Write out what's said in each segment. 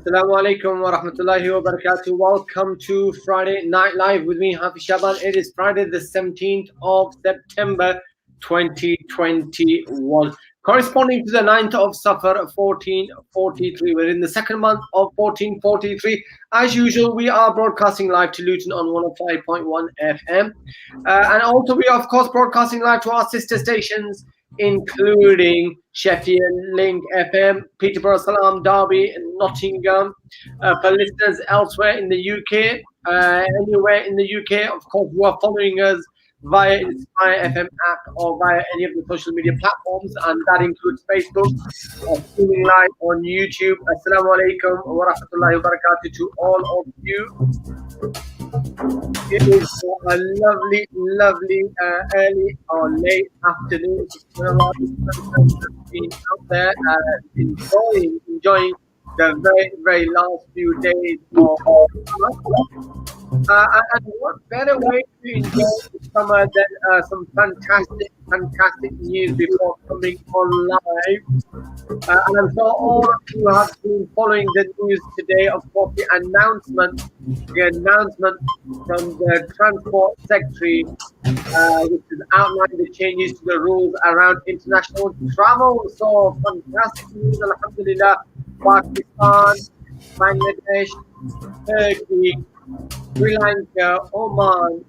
Assalamu alaikum wa rahmatullahi wa barakatuh. Welcome to Friday Night Live with me, Hafiz Shaban. It is Friday, the 17th of September 2021, corresponding to the 9th of Safar 1443. We're in the second month of 1443. As usual, we are broadcasting live to Luton on 105.1 FM. And also, we are, of course, broadcasting live to our sister stations, including Sheffield, Link FM, Peterborough, Salam, Derby, and Nottingham. For listeners elsewhere in the UK, anywhere in the UK, of course, who are following us via Inspire FM app or via any of the social media platforms, and that includes Facebook, streaming live on YouTube. Assalamu alaikum wa rahmatullahi wa barakatuh to all of you. It is a lovely, lovely early or late afternoon. Being out there enjoying the very, very last few days of summer. And what better way to enjoy the summer than some fantastic news before coming on live. And I'm sure all of you have been following the news today. Of course, the announcement from the Transport Secretary, which has outlined the changes to the rules around international travel. So fantastic news, alhamdulillah. Pakistan, Bangladesh, Turkey, Sri Lanka, Oman,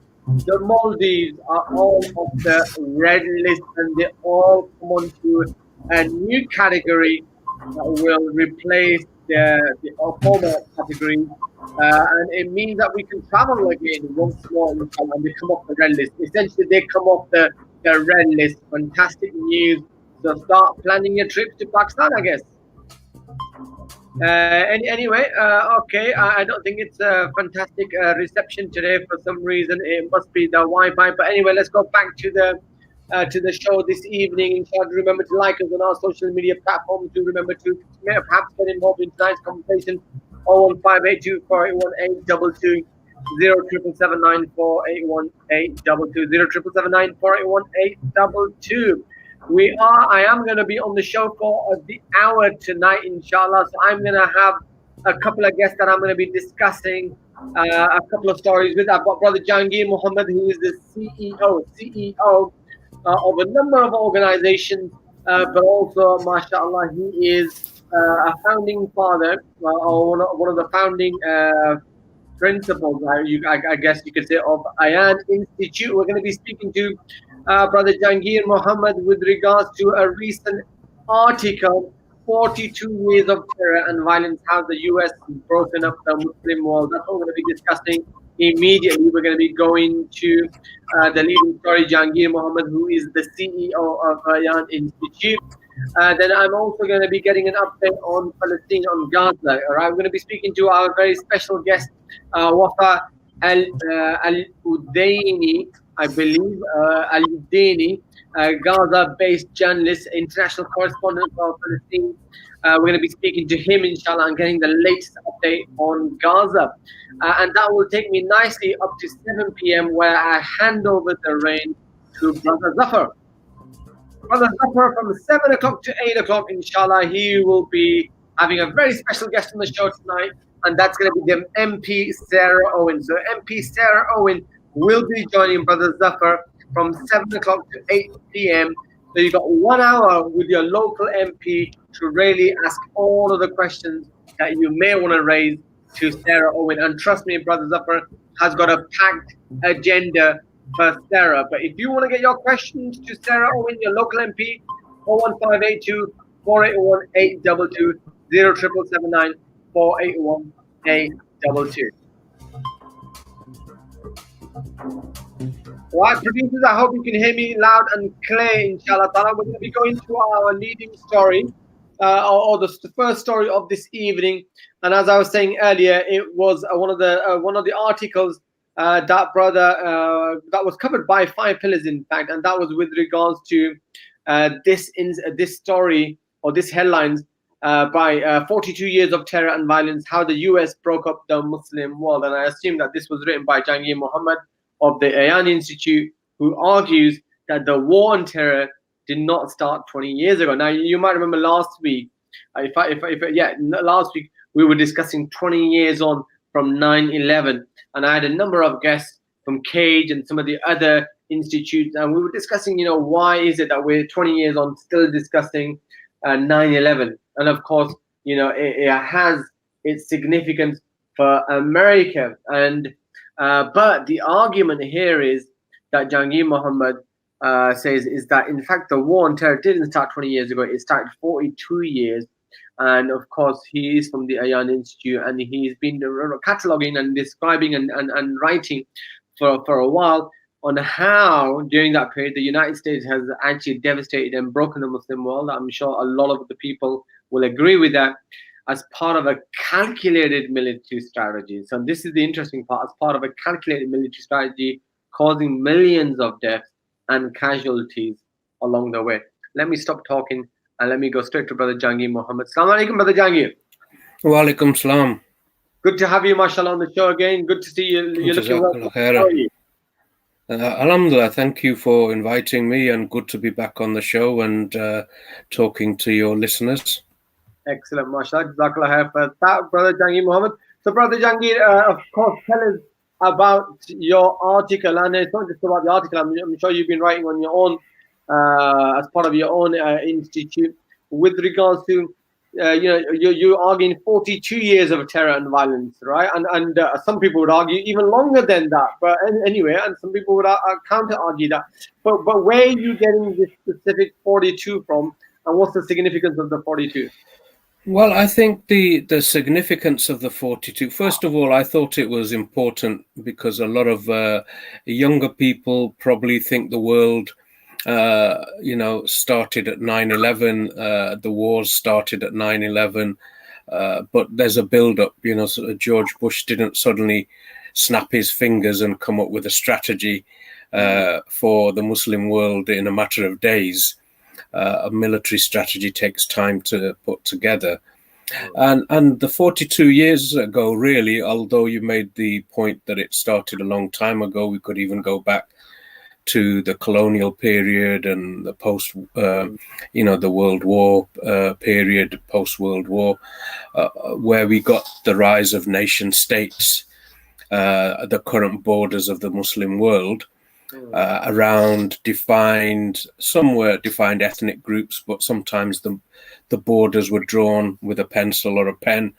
the Maldives are all of the red list, and they all come onto a new category that will replace the former category, and it means that we can travel again once more, and they come off the red list. Essentially, they come off the red list. Fantastic news. So start planning your trips to Pakistan, I guess. Anyway, okay. I don't think it's a fantastic reception today for some reason. It must be the Wi-Fi. But anyway, let's go back to the show this evening. Inshallah, remember to like us on our social media platforms. Do remember to perhaps get involved in tonight's conversation. 01582 4818 22 0779 4818 22 0779 4818 I am going to be on the show for the hour tonight, inshallah. So I'm going to have a couple of guests that I'm going to be discussing a couple of stories with. I've got Brother Jahangir Muhammad, who is the CEO of a number of organizations, but also, mashallah, he is a founding father, or one of the founding principals, I guess you could say, of Ayan Institute. We're going to be speaking to Brother Jahangir Muhammad with regards to a recent article, 42 years of terror and violence, how the US has broken up the Muslim world. That's what we're going to be discussing immediately. We're going to be going to the leading story, Jahangir Muhammad, who is the CEO of Ayan Institute. Then I'm also going to be getting an update on Palestine, on Gaza. All right, we're going to be speaking to our very special guest, Wafa Al-Udaini, I believe, Al-Udaini, Gaza-based journalist, international correspondent for Palestine. We're going to be speaking to him, inshallah, and getting the latest update on Gaza. And that will take me nicely up to 7 p.m., where I hand over the reins to Brother Zafar. Brother Zafar, from 7 o'clock to 8 o'clock, inshallah, he will be having a very special guest on the show tonight, and that's going to be the MP Sarah Owen. So MP Sarah Owen will be joining Brother Zafar from 7 o'clock to 8 p.m. So you've got 1 hour with your local MP to really ask all of the questions that you may want to raise to Sarah Owen. And trust me, Brother Zafar has got a packed agenda for Sarah. But if you want to get your questions to Sarah Owen, your local MP, 01582 481 822 0779 481 822. Right, producers, I hope you can hear me loud and clear, inshallah ta'ala. We're going to be going to our leading story, or the first story of this evening. And as I was saying earlier, it was one of the articles that was covered by 5 Pillars, in fact, and that was with regards to this story, or this headlines by 42 years of terror and violence, how the US broke up the Muslim world. And I assume that this was written by Jahangir Muhammad of the Ayan Institute, who argues that the war on terror did not start 20 years ago. Now, you might remember last week, last week we were discussing 20 years on from 9/11, and I had a number of guests from Cage and some of the other institutes, and we were discussing, why is it that we're 20 years on still discussing 9/11, and of course, it has its significance for America, and but the argument here is that Jahangir Mohammed says is that in fact the war on terror didn't start 20 years ago; it started 42 years. And of course, he is from the Ayan Institute, and he's been cataloging and describing and writing for a while on how during that period the United States has actually devastated and broken the Muslim world. I'm sure a lot of the people will agree with that, as part of a calculated military strategy. So this is the interesting part, as part of a calculated military strategy causing millions of deaths and casualties along the way. Let me stop talking and let me go straight to Brother Jahangir Mohammed. Assalamu alaikum, Brother Jahangir. Wa alaikum salam. Good to have you, mashallah, on the show again. Good to see you. You're looking well. How are you? Alhamdulillah, thank you for inviting me, and good to be back on the show and talking to your listeners. Excellent, mashallah. Jazakallah khair for that, Brother Jahangir Mohammed. So, Brother Jahangir, of course, tell us about your article. And it's not just about the article, I'm sure you've been writing on your own, as part of your own institute, with regards to, you're arguing 42 years of terror and violence, right? And some people would argue even longer than that. But anyway, and some people would counter-argue that. But where are you getting this specific 42 from, and what's the significance of the 42? Well, I think the significance of the 42, first of all, I thought it was important because a lot of younger people probably think the world, started at 9/11, the wars started at 9/11, but there's a build-up, so George Bush didn't suddenly snap his fingers and come up with a strategy for the Muslim world in a matter of days. A military strategy takes time to put together. And the 42 years ago, really, although you made the point that it started a long time ago, we could even go back to the colonial period and the post, the World War period, post-World War, where we got the rise of nation states, the current borders of the Muslim world. Around somewhere defined ethnic groups, but sometimes the borders were drawn with a pencil or a pen,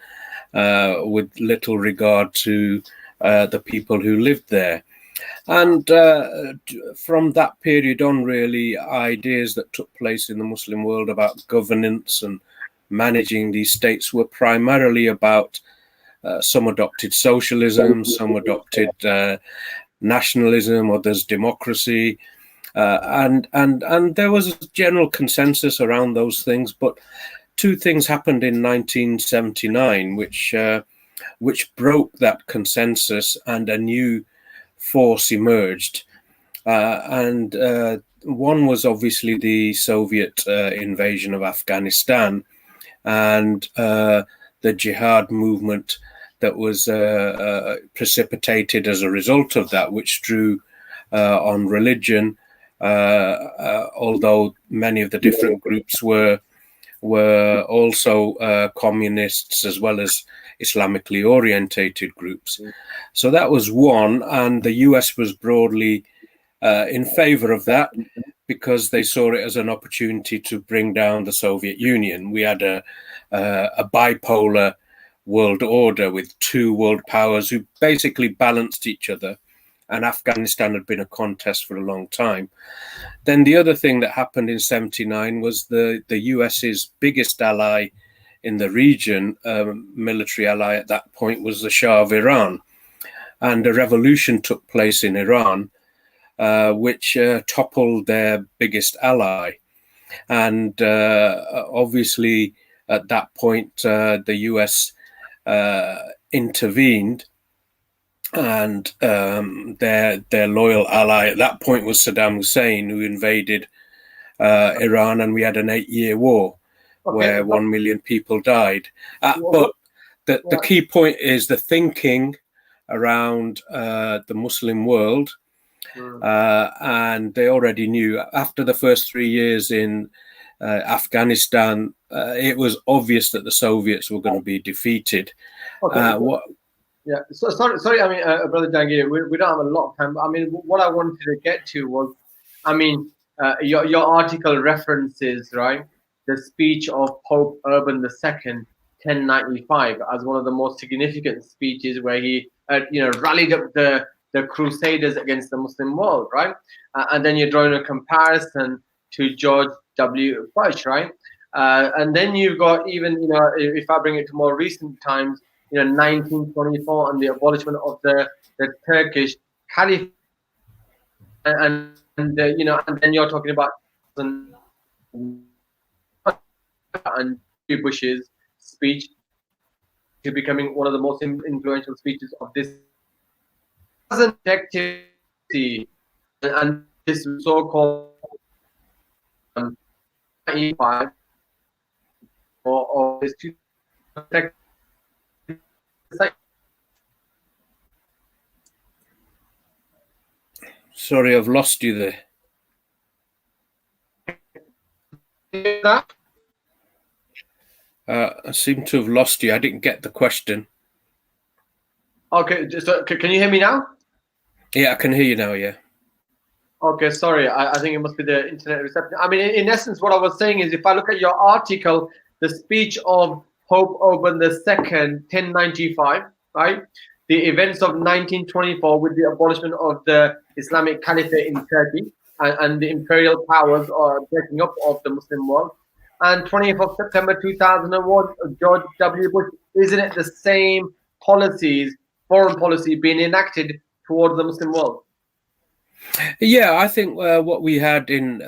with little regard to the people who lived there. And from that period on, really, ideas that took place in the Muslim world about governance and managing these states were primarily about some adopted socialism, some adopted nationalism, others democracy, and there was a general consensus around those things. But two things happened in 1979 which broke that consensus, and a new force emerged. And one was obviously the Soviet invasion of Afghanistan, and the jihad movement that was precipitated as a result of that, which drew on religion, although many of the different groups were also communists as well as Islamically orientated groups. So that was one, and the US was broadly in favor of that because they saw it as an opportunity to bring down the Soviet Union. We had a bipolar world order with two world powers who basically balanced each other, and Afghanistan had been a contest for a long time. Then the other thing that happened in 79 was the US's biggest ally in the region, military ally at that point, was the Shah of Iran, and a revolution took place in Iran, which toppled their biggest ally. And obviously at that point the US intervened, and their loyal ally at that point was Saddam Hussein, who invaded Iran, and we had an 8-year war where 1 million people died. But the key point is the thinking around the Muslim world, and they already knew after the first 3 years in Afghanistan, it was obvious that the Soviets were going to be defeated. Okay. Yeah. So sorry. I mean, Brother Jangir, we don't have a lot of time. I mean, what I wanted to get to was, I mean, your article references, right, the speech of Pope Urban II, 1095, as one of the most significant speeches, where he, rallied up the Crusaders against the Muslim world, right? And then you're drawing a comparison to George W. Bush, right? And then you've got even, if I bring it to more recent times, 1924 and the abolishment of the Turkish Caliphate, and then you're talking about and Bush's speech to becoming one of the most influential speeches of this activity and this so-called or this Sorry, I've lost you there. I seem to have lost you. I didn't get the question. Okay, so can you hear me now? Yeah, I can hear you now, yeah. Okay, sorry. I think it must be the internet reception. I mean, in essence, what I was saying is, if I look at your article, the speech of Pope Urban II, 1095, right? The events of 1924 with the abolishment of the Islamic Caliphate in Turkey and the imperial powers are breaking up of the Muslim world. And 20th of September 2001, George W. Bush, isn't it the same policies, foreign policy being enacted towards the Muslim world? Yeah, I think what we had in,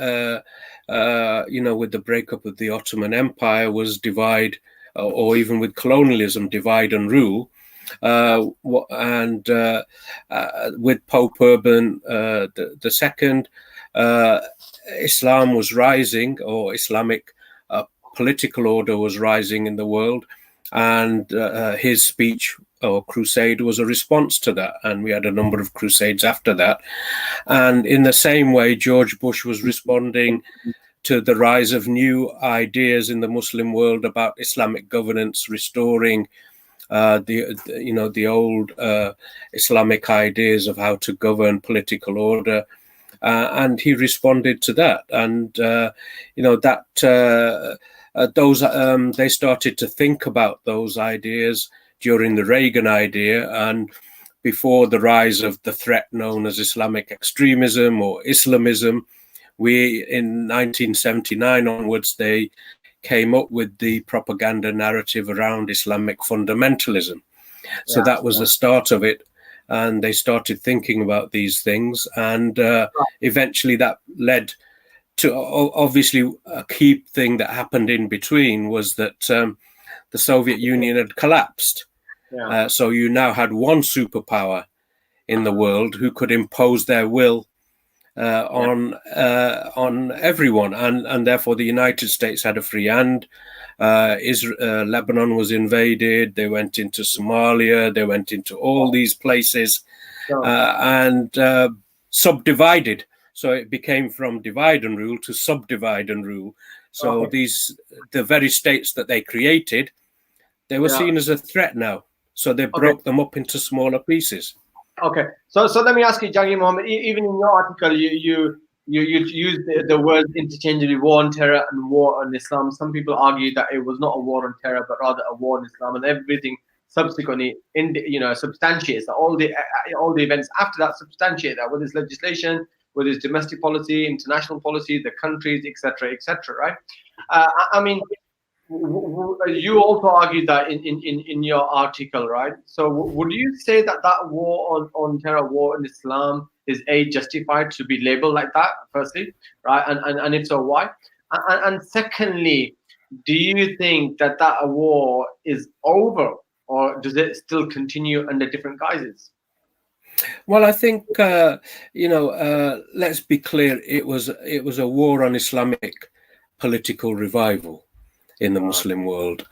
with the breakup of the Ottoman Empire was divide, or even with colonialism, divide and rule. And with Pope Urban II, Islam was rising, or Islamic political order was rising in the world, and his speech or crusade was a response to that, and we had a number of crusades after that. And in the same way, George Bush was responding to the rise of new ideas in the Muslim world about Islamic governance, restoring the old Islamic ideas of how to govern political order. And he responded to that, and they started to think about those ideas during the Reagan idea and before the rise of the threat known as Islamic extremism or Islamism. In 1979 onwards, they came up with the propaganda narrative around Islamic fundamentalism. So that was the start of it. And they started thinking about these things. And eventually that led to, obviously, a key thing that happened in between was that the Soviet Union had collapsed. Yeah. So you now had one superpower in the world who could impose their will on everyone, and therefore the United States had a free hand. Lebanon was invaded. They went into Somalia. They went into all these places and subdivided. So it became from divide and rule to subdivide and rule. So the very states that they created, they were seen as a threat now. So they broke them up into smaller pieces. Okay, so let me ask you, Jangir Mohammed. Even in your article, you use the words interchangeably, war on terror and war on Islam. Some people argue that it was not a war on terror, but rather a war on Islam, and everything subsequently, substantiates that all the events after that substantiate that, with its legislation, with its domestic policy, international policy, the countries, etc., right? I mean, you also argued that in your article, right? So would you say that war on terror, war in Islam, is justified to be labeled like that, firstly, right? And if so, why? And secondly, do you think that war is over, or does it still continue under different guises? Well, I think let's be clear. It was a war on Islamic political revival in the Muslim world.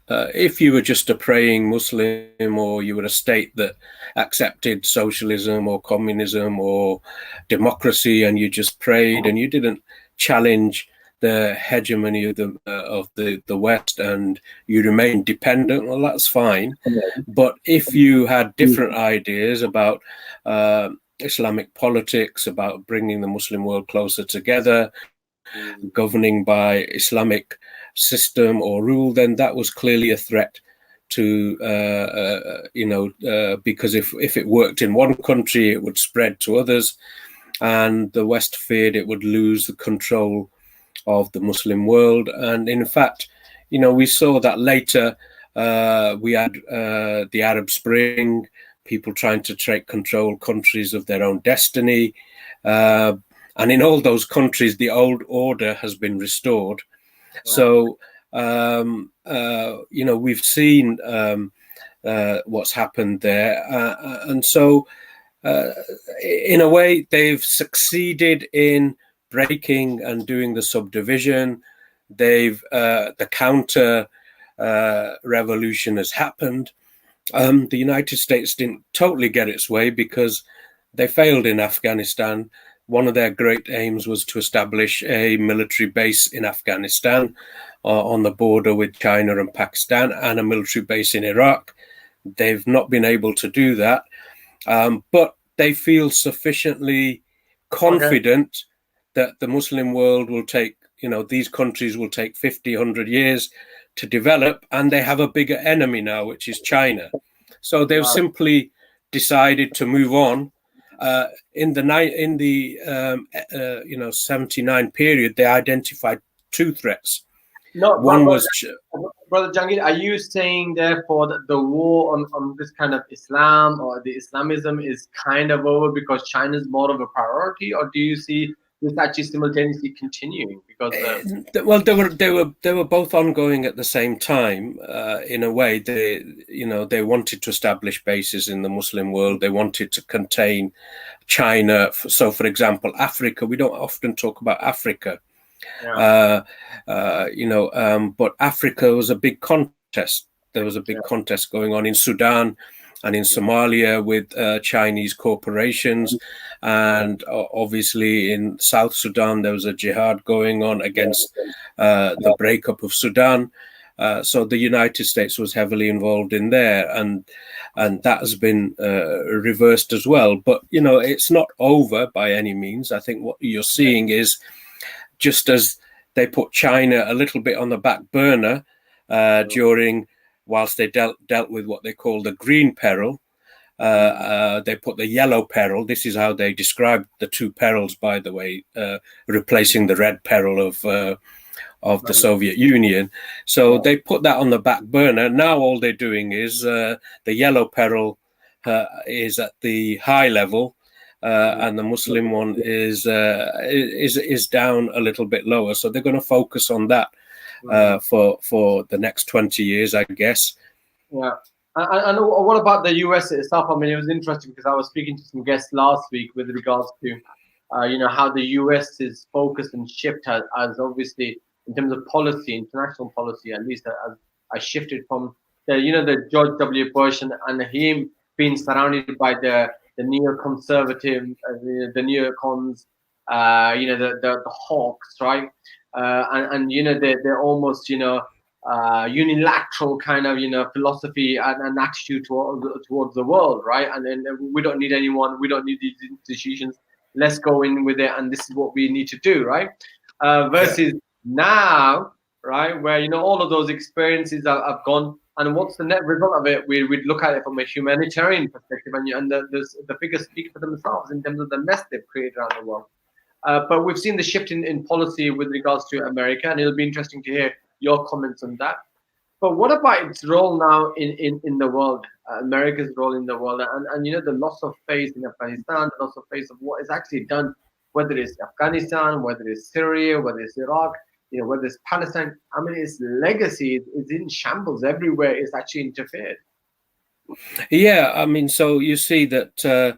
If you were just a praying Muslim, or you were a state that accepted socialism or communism or democracy, and you just prayed and you didn't challenge the hegemony of the West and you remain dependent, well, that's fine. But if you had different ideas about Islamic politics, about bringing the Muslim world closer together, governing by Islamic system or rule, then that was clearly a threat to, because if it worked in one country, it would spread to others. And the West feared it would lose the control of the Muslim world. And in fact, we saw that later. We had the Arab Spring, people trying to take control countries of their own destiny. And in all those countries, the old order has been restored. Wow. So, we've seen what's happened there. And so, in a way, they've succeeded in breaking and doing the subdivision. The counter revolution has happened. The United States didn't totally get its way because they failed in Afghanistan. One of their great aims was to establish a military base in Afghanistan on the border with China and Pakistan, and a military base in Iraq. They've not been able to do that, but they feel sufficiently confident that the Muslim world will take, these countries will take 50, 100 years to develop, and they have a bigger enemy now, which is China. So they've simply decided to move on. In the 79 period, they identified two threats. No, one was Brother Jangir, are you saying therefore that the war on this kind of Islam or the Islamism is kind of over because China is more of a priority, or do you see this actually simultaneously continuing? Because well, they were both ongoing at the same time. In a way, they wanted to establish bases in the Muslim world. They wanted to contain China. So, for example, Africa. We don't often talk about Africa. Yeah. But Africa was a big contest. There was a big contest going on in Sudan and in Somalia with Chinese corporations. And obviously in South Sudan, there was a jihad going on against the breakup of Sudan. So the United States was heavily involved in there, and that has been reversed as well. But, it's not over by any means. I think what you're seeing is, just as they put China a little bit on the back burner whilst they dealt with what they call the green peril, they put the yellow peril. This is how they described the two perils, by the way, replacing the red peril of the Soviet Union. So they put that on the back burner. Now all they're doing is the yellow peril is at the high level. And the Muslim one is down a little bit lower, so they're going to focus on that for the next 20 years, I guess. Yeah, and what about the US itself? I mean, it was interesting because I was speaking to some guests last week with regards to, how the US is focused and shift has obviously in terms of policy, international policy, at least I shifted from the George W. Bush and him being surrounded by the neoconservative, the neocons, the hawks, right? And they're almost, unilateral kind of, philosophy and attitude towards the world, right? And then we don't need anyone, we don't need these institutions. Let's go in with it, and this is what we need to do, right? Versus now, right, where all of those experiences have gone. And what's the net result of it? We'd look at it from a humanitarian perspective, and the figures speak for themselves in terms of the mess they've created around the world. But we've seen the shift in policy with regards to America, and it'll be interesting to hear your comments on that. But what about its role now in the world, America's role in the world, and the loss of faith in Afghanistan, the loss of faith of what is actually done, whether it's Afghanistan, whether it's Syria, whether it's Iraq, whether it's Palestine. I mean, its legacy is in shambles everywhere. It's actually interfered. Yeah, I mean, so you see that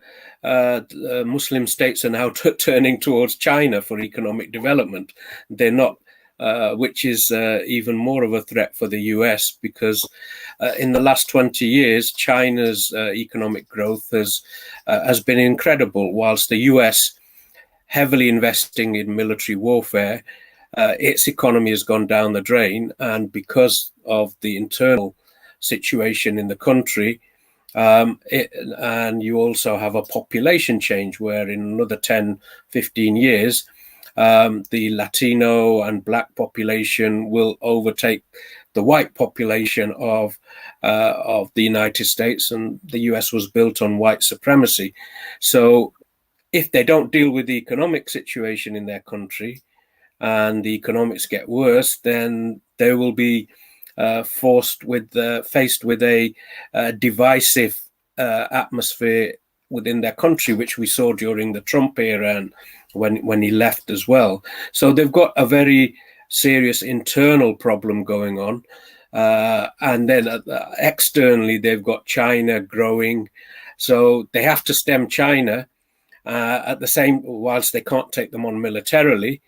Muslim states are now turning towards China for economic development. They're not, which is even more of a threat for the US, because in the last 20 years, China's economic growth has been incredible, whilst the US heavily investing in military warfare. its economy has gone down the drain, and because of the internal situation in the country, and you also have a population change where in another 10, 15 years, the Latino and Black population will overtake the white population of the United States, and the US was built on white supremacy. So if they don't deal with the economic situation in their country and the economics get worse, then they will be faced with a divisive atmosphere within their country, which we saw during the Trump era and when he left as well. So they've got a very serious internal problem going on. And then externally, they've got China growing. So they have to stem China at the same, whilst they can't take them on militarily.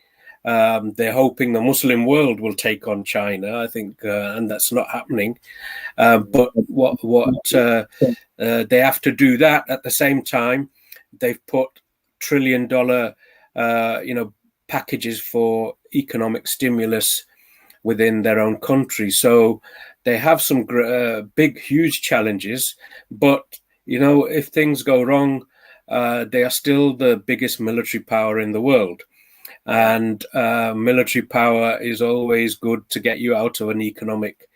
They're hoping the Muslim world will take on China, I think, and that's not happening. But they have to do that at the same time. They've put $1 trillion, packages for economic stimulus within their own country. So they have some big, huge challenges. But if things go wrong, they are still the biggest military power in the world. And military power is always good to get you out of an economic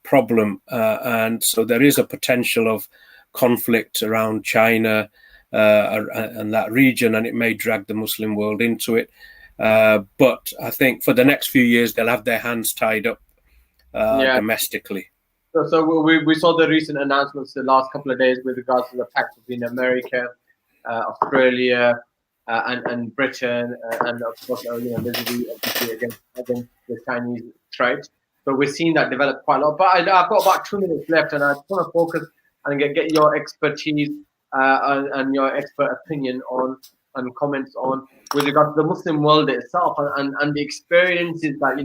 problem. And so there is a potential of conflict around China and that region, and it may drag the Muslim world into it. But I think for the next few years, they'll have their hands tied up domestically. So we saw the recent announcements the last couple of days with regards to the pact between America, Australia, and Britain, and of course, obviously against the Chinese threat. But we're seeing that develop quite a lot. But I've got about 2 minutes left, and I just want to focus and get your expertise and your expert opinion on and comments on with regard to the Muslim world itself and the experiences that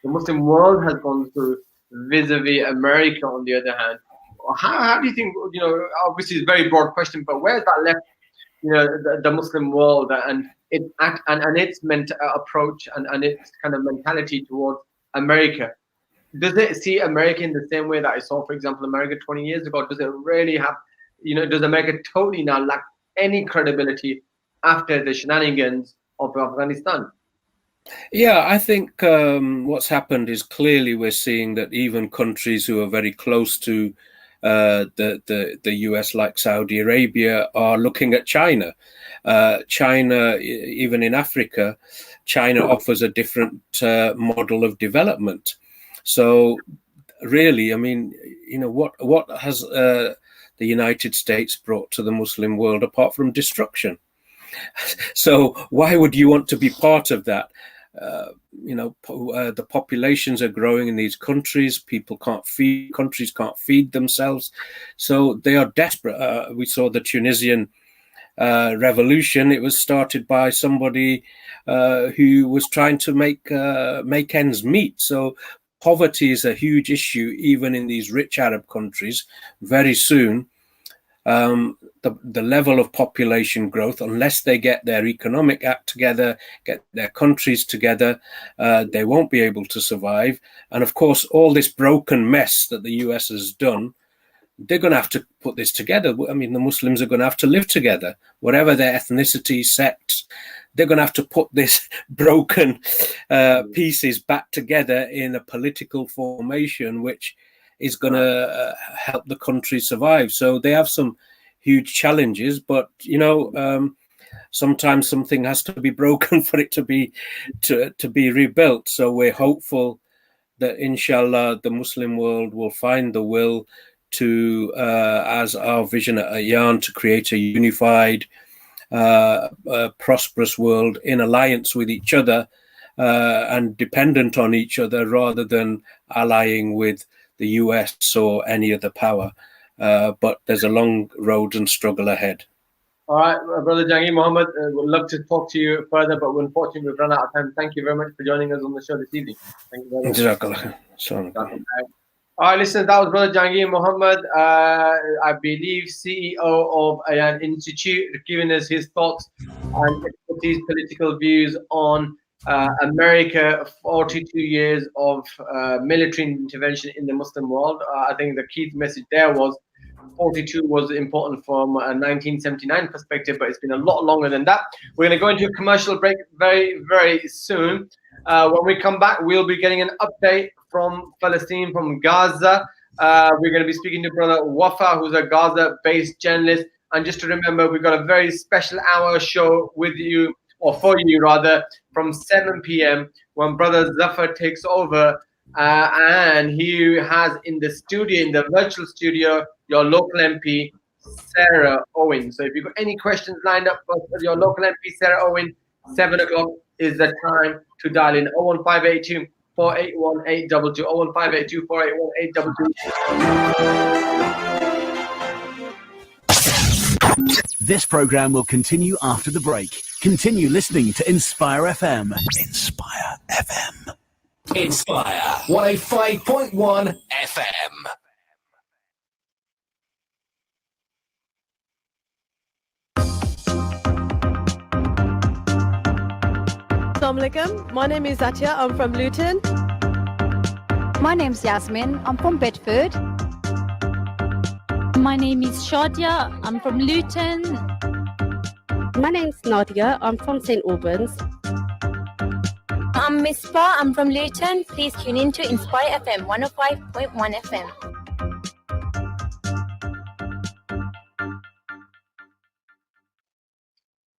the Muslim world has gone through vis-a-vis America. On the other hand, how do you think? Obviously, it's a very broad question, but where's that left? The Muslim world and its approach and its kind of mentality towards America. Does it see America in the same way that I saw, for example, America 20 years ago? Does it really have, does America totally now lack any credibility after the shenanigans of Afghanistan? Yeah, I think what's happened is clearly we're seeing that even countries who are very close to the US, like Saudi Arabia, are looking at China. China, even in Africa, China offers a different model of development. So really, I mean, what has the United States brought to the Muslim world apart from destruction? So why would you want to be part of that? The populations are growing in these countries. Countries can't feed themselves. So they are desperate. We saw the Tunisian revolution. It was started by somebody who was trying to make ends meet. So poverty is a huge issue, even in these rich Arab countries. Very soon, the level of population growth, unless they get their economic act together, get their countries together, they won't be able to survive. And of course, all this broken mess that the US has done, they're going to have to put this together. I mean, the Muslims are going to have to live together, whatever their ethnicity, sects. They're going to have to put this broken pieces back together in a political formation, which is going to help the country survive. So they have some huge challenges, but sometimes something has to be broken for it to be rebuilt. So we're hopeful that inshallah the Muslim world will find the will to, as our vision at Ayan, to create a unified, prosperous world in alliance with each other and dependent on each other, rather than allying with the US or any other power. But there's a long road and struggle ahead. All right, Brother Jahangir Mohammed, would love to talk to you further, but unfortunately we've run out of time. Thank you very much for joining us on the show this evening. Thank you very much. All right, listen, that was Brother Jahangir Mohammed, I believe CEO of Ayan Institute, giving us his thoughts and expertise, political views on America, 42 years of military intervention in the Muslim world. I think the key message there was 42 was important from a 1979 perspective, but it's been a lot longer than that. We're going to go into a commercial break very, very soon. When we come back, we'll be getting an update from Palestine, from Gaza. We're going to be speaking to Brother Wafa, who's a Gaza-based journalist. And just to remember, we've got a very special hour show with you, or for you rather, from 7 p.m. when Brother Zafar takes over. And he has in the studio, in the virtual studio, your local MP, Sarah Owen. So if you've got any questions lined up for your local MP, Sarah Owen, 7 o'clock is the time to dial in. 01582 481 822. 01582 481 822. This program will continue after the break. Continue listening to Inspire FM. Inspire FM. Inspire 105.1 FM. Assalamu alaikum. My name is Atya. I'm from Luton. My name's Yasmin. I'm from Bedford. My name is Shadia. I'm from Luton. My name's Nadia. I'm from St. Albans. I'm Misbah. I'm from Luton. Please tune in to Inspire FM 105.1 FM.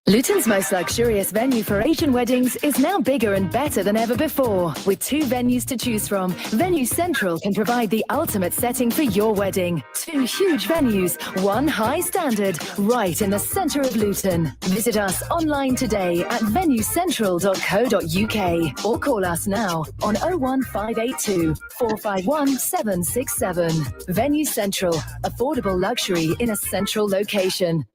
Luton's most luxurious venue for Asian weddings is now bigger and better than ever before. With 2 venues to choose from, Venue Central can provide the ultimate setting for your wedding. 2 huge venues, 1 high standard, right in the centre of Luton. Visit us online today at venuecentral.co.uk or call us now on 01582 451 767. Venue Central, affordable luxury in a central location.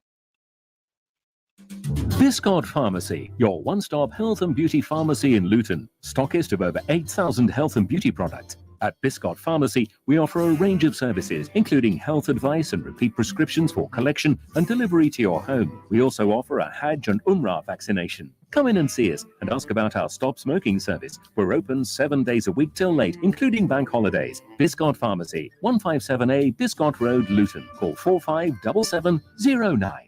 Biscott Pharmacy, your one-stop health and beauty pharmacy in Luton, stockist of over 8,000 health and beauty products. At Biscott Pharmacy, we offer a range of services, including health advice and repeat prescriptions for collection and delivery to your home. We also offer a Hajj and Umrah vaccination. Come in and see us and ask about our Stop Smoking service. We're open 7 days a week till late, including bank holidays. Biscott Pharmacy, 157A Biscott Road, Luton. Call 457709.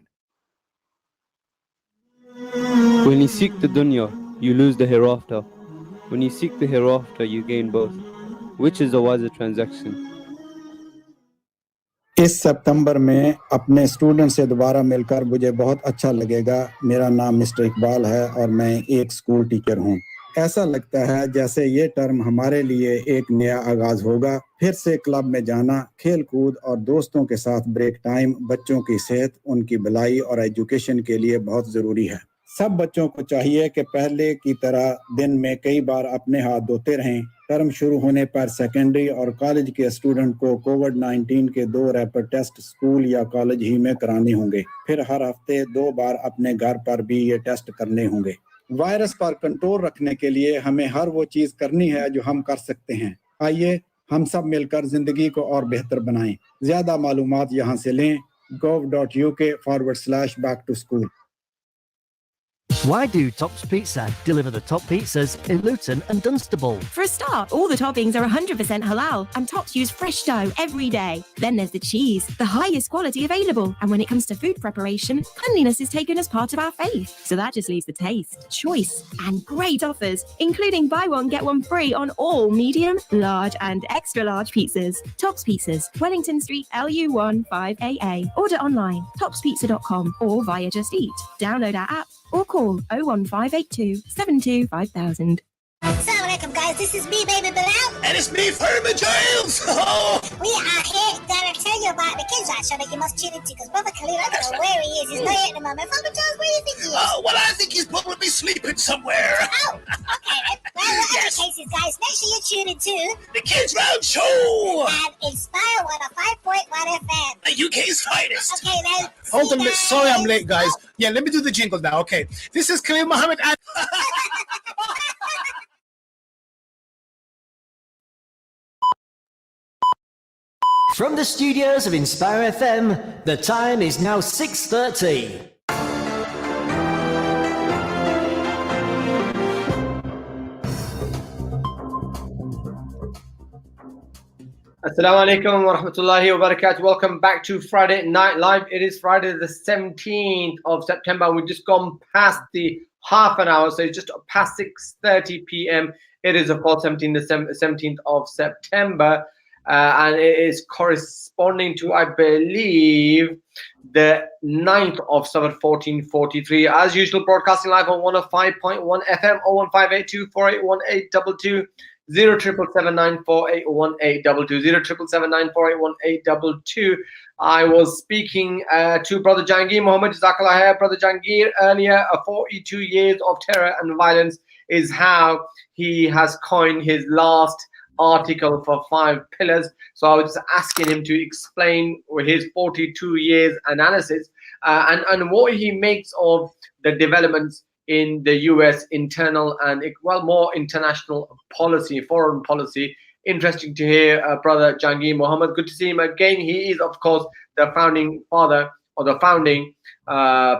When you seek the dunya, you lose the hereafter. When you seek the hereafter, you gain both. Which is the wiser transaction? इस सितंबर में अपने student से दोबारा मिलकर मुझे बहुत अच्छा लगेगा। मेरा नाम मिस्टर इकबाल है और मैं एक स्कूल टीचर हूं। ऐसा लगता है जैसे ये टर्म हमारे लिए एक नया आगाज होगा। फिर से क्लब में जाना, खेल कूद और दोस्तों के साथ ब्रेक टाइम बच्चों की सेहत, उनकी भलाई और एजुकेशन के लिए बहुत ज़रूरी है। सब बच्चों को चाहिए कि पहले की तरह दिन में कई बार अपने हाथ धोते रहें। टर्म शुरू होने पर सेकेंडरी और कॉलेज के स्टूडेंट को कोविड-19 के 2 रैपिड टेस्ट स्कूल या कॉलेज ही में कराने होंगे। फिर हर हफ्ते 2 बार अपने घर पर भी ये टेस्ट करने होंगे। वायरस पर कंट्रोल रखने के लिए हमें हर वो चीज़ करनी है जो हम कर सकते हैं। आइए हम सब मिलकर जिंदगी को और बेहतर बनाएं। ज़्यादा मालूमात यहाँ से लें gov.uk/back-to-school। Why do Tops Pizza deliver the top pizzas in Luton and Dunstable? For a start, all the toppings are 100% halal and Tops use fresh dough every day. Then there's the cheese, the highest quality available. And when it comes to food preparation, cleanliness is taken as part of our faith. So that just leaves the taste, choice and great offers, including buy one, get one free on all medium, large and extra large pizzas. Tops Pizzas, Wellington Street, LU1 5AA. Order online, topspizza.com or via Just Eat. Download our app or call 01582 72 5000. Assalamu alaikum guys, this is me, Baby Bilal. And it's me, Furman James. We are here to tell you about the kids right show that you must tune into because Brother Khalil, I don't know where he is. He's not here at the moment. Furman James, where do you think he is? Oh, well, I think he's probably sleeping somewhere. Oh, okay then. Well, whatever the case is, guys, make sure you tune into the Kids Round Show and Inspire 105.1 FM. The UK's finest. Okay then. Hold on, sorry I'm late, guys. Yeah, let me do the jingle now. Okay, this is Khalil Muhammad and... From the studios of Inspire FM, the time is now 6:30. Assalamu alaikum wa rahmatullahi wa barakatuh. Welcome back to Friday Night Live. It is Friday the 17th of September. We've just gone past the half an hour, so it's just past 6:30 p.m. It is, of course, 17th of September, and it is corresponding to, I believe, the 9th of Summer 1443. As usual, broadcasting live on 105.1 FM, 01582 481822. 07779481822. I was speaking to Brother Jahangir Muhammad Jazakallah Khair. Brother Jahangir earlier, 42 years of terror and violence is how he has coined his last article for 5 pillars. So I was just asking him to explain his 42 years analysis and what he makes of the developments in the US internal and, well, more international policy, foreign policy. Interesting to hear Brother Jahangir Muhammad. Good to see him again. He is, of course, the founding father or the founding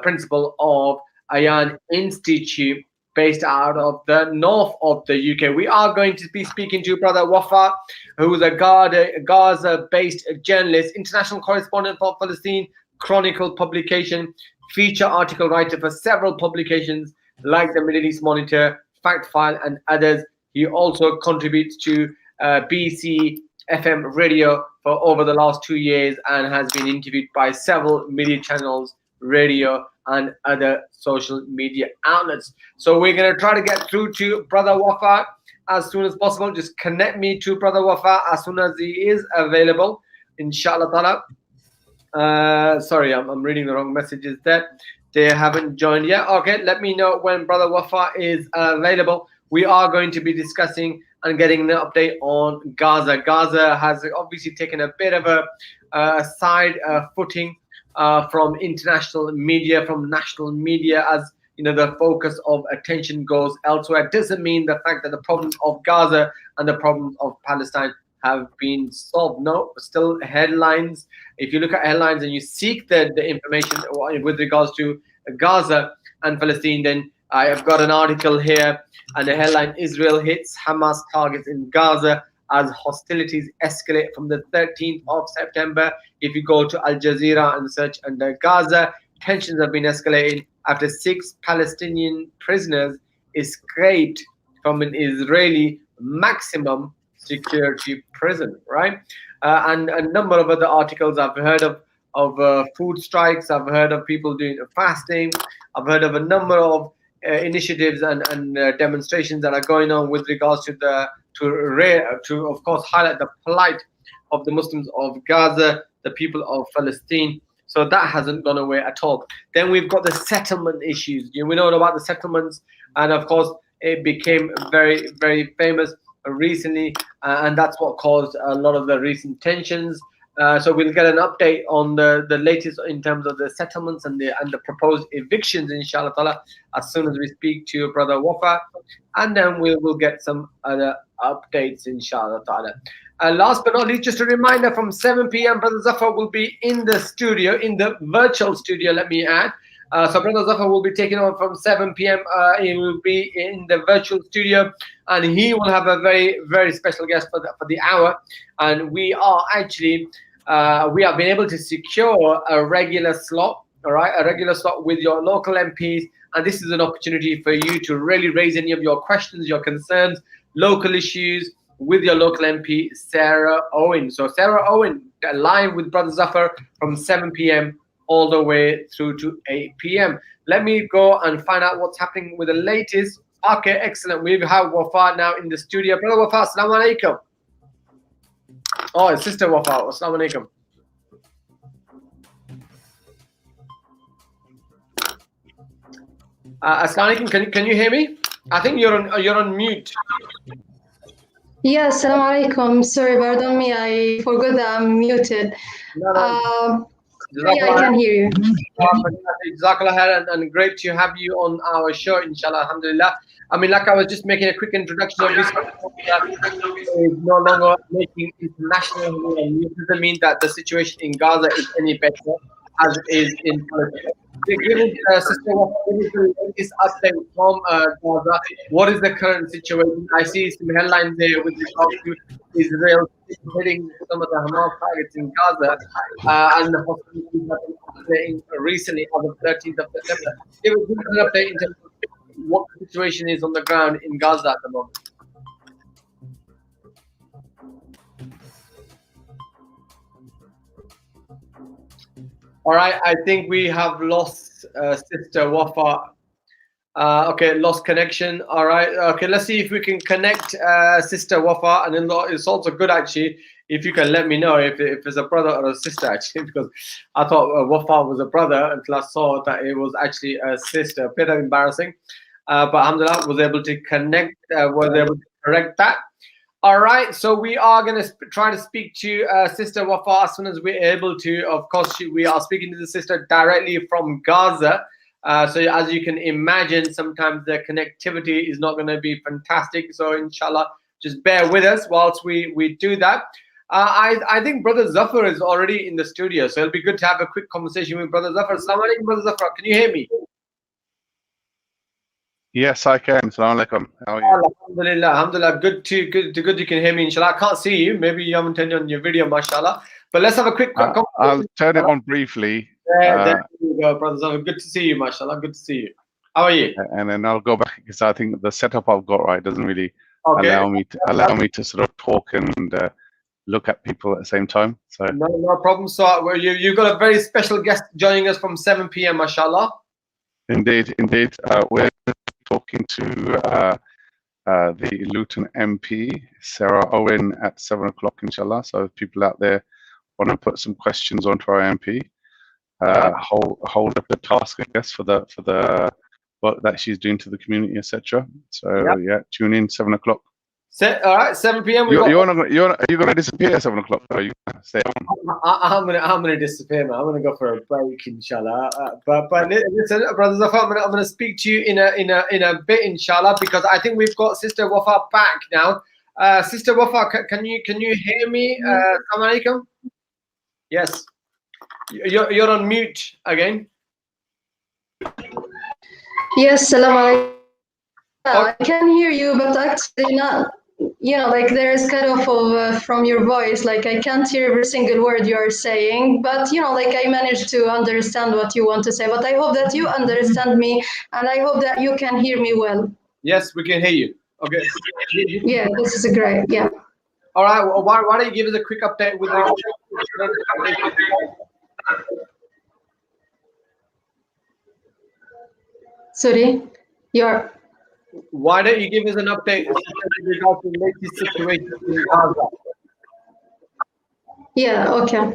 principal of Ayan Institute, based out of the north of the UK. We are going to be speaking to Brother Wafa, who is a Gaza-based journalist, international correspondent for Palestine Chronicle publication, feature article writer for several publications like the Middle East Monitor, Fact File, and others. He also contributes to BC FM radio for over the last 2 years and has been interviewed by several media channels, radio, and other social media outlets. So we're going to try to get through to Brother Wafa as soon as possible. Just connect me to Brother Wafa as soon as he is available, inshallah ta'ala. Sorry, I'm reading the wrong messages there. They haven't joined yet. Okay, let me know when Brother Wafa is available. We are going to be discussing and getting an update on Gaza. Gaza has obviously taken a bit of a side footing from international media, from national media, as you know, the focus of attention goes elsewhere. It doesn't mean the fact that the problems of Gaza and the problems of Palestine have been solved. No, still headlines. If you look at headlines and you seek the information with regards to Gaza and Palestine, then I have got an article here, and the headline: Israel hits Hamas targets in Gaza as hostilities escalate from the 13th of September. If you go to Al Jazeera and search under Gaza, tensions have been escalating after 6 Palestinian prisoners escaped from an Israeli maximum security prison, right? And a number of other articles. I've heard of food strikes. I've heard of people doing fasting. I've heard of a number of initiatives and demonstrations that are going on with regards to to of course highlight the plight of the Muslims of Gaza, the people of Palestine. So that hasn't gone away at all. Then we've got the settlement issues. We know about the settlements, and of course it became very, very famous recently, and that's what caused a lot of the recent tensions. So we'll get an update on the latest in terms of the settlements and the proposed evictions, inshallah ta'ala, as soon as we speak to Brother Wafa, and then we will get some other updates, inshallah ta'ala. Last but not least, just a reminder, from 7 p.m. Brother Zafar will be in the studio, in the virtual studio, let me add. So Brother Zafar will be taking on from 7 p.m. He will be in the virtual studio, and he will have a very, very special guest for the hour. And we are actually we have been able to secure a regular slot, all right, a regular slot with your local MPs. And this is an opportunity for you to really raise any of your questions, your concerns, local issues with your local MP, Sarah Owen. So Sarah Owen, live with Brother Zafar from 7 p.m. all the way through to 8 p.m. Let me go and find out what's happening with the latest. Okay, excellent. We have Wafa now in the studio. Brother Wafa, assalamu alaikum. Oh, it's Sister Wafa. Assalamu alaikum. Assalamu alaikum. Can you hear me? I think you're on mute. Yes, assalamu alaikum. Sorry, pardon me. I forgot that I'm muted. Yeah, I can hear you. Jazakallah khair, and great to have you on our show, inshallah, alhamdulillah. I mean, like I was just making a quick introduction of this, is no longer making international news. It doesn't mean that the situation in Gaza is any better as it is in Palestine. Given Sister, what is the latest update from Gaza? What is the current situation? I see some headlines there with regard to Israel hitting some of the Hamas targets in Gaza, and the hostilities have been escalating recently on the 13th of September. Give us an update in terms of what the situation is on the ground in Gaza at the moment. All right, I think we have lost Sister Wafa. Okay, lost connection. All right, okay, let's see if we can connect Sister Wafa. And then it's also good, actually, if you can let me know if it's a brother or a sister, actually, because I thought Wafa was a brother until I saw that it was actually a sister. A bit embarrassing. But alhamdulillah, was able to connect, was able to correct that. All right, so we are going to try to speak to Sister Wafa as soon as we're able to. Of course, we are speaking to the sister directly from Gaza. So as you can imagine, sometimes the connectivity is not going to be fantastic. So inshallah, just bear with us whilst we do that. I think Brother Zafar is already in the studio, so it'll be good to have a quick conversation with Brother Zafar. Assalamu alaikum, Brother Zafar. Can you hear me? Yes, I can. Assalamu alaikum. How are you? Alhamdulillah, alhamdulillah. Good you can hear me, inshallah. I can't see you. Maybe you haven't turned on your video, mashallah. But let's have a quick conversation. I'll turn it on briefly. There you go, Brother Zafar. Good to see you, mashallah. Good to see you. How are you? And then I'll go back because I think the setup I've got right doesn't really allow me to sort of talk and look at people at the same time. So no problem. So you've got a very special guest joining us from 7 p.m. mashallah. Indeed. We're talking to the Luton MP Sarah Owen at 7 o'clock, inshallah. So if people out there want to put some questions onto our MP, hold up the task, I guess, for the work that she's doing to the community, etc. So yeah, tune in 7 o'clock. All right, 7 p.m. Are you gonna disappear at 7 o'clock? Or are you gonna stay on? I'm gonna disappear, man. I'm gonna go for a break, inshallah. But listen, Brother Zafar, I'm gonna speak to you in a bit, inshallah, because I think we've got Sister Wafa back now. Sister Wafa, can you hear me? Assalamu alaikum. Yes, you're on mute again. Yes, salam alaikum. I can hear you, but actually not. You know, like there's cut off from your voice. Like I can't hear every single word you are saying. But you know, like I managed to understand what you want to say. But I hope that you understand me, and I hope that you can hear me well. Yes, we can hear you. Okay. Yeah, this is great. Yeah. All right. Well, why don't you give us a quick update with Sorry, you're. Why don't you give us an update with regard to the latest situation in Gaza? Yeah, okay.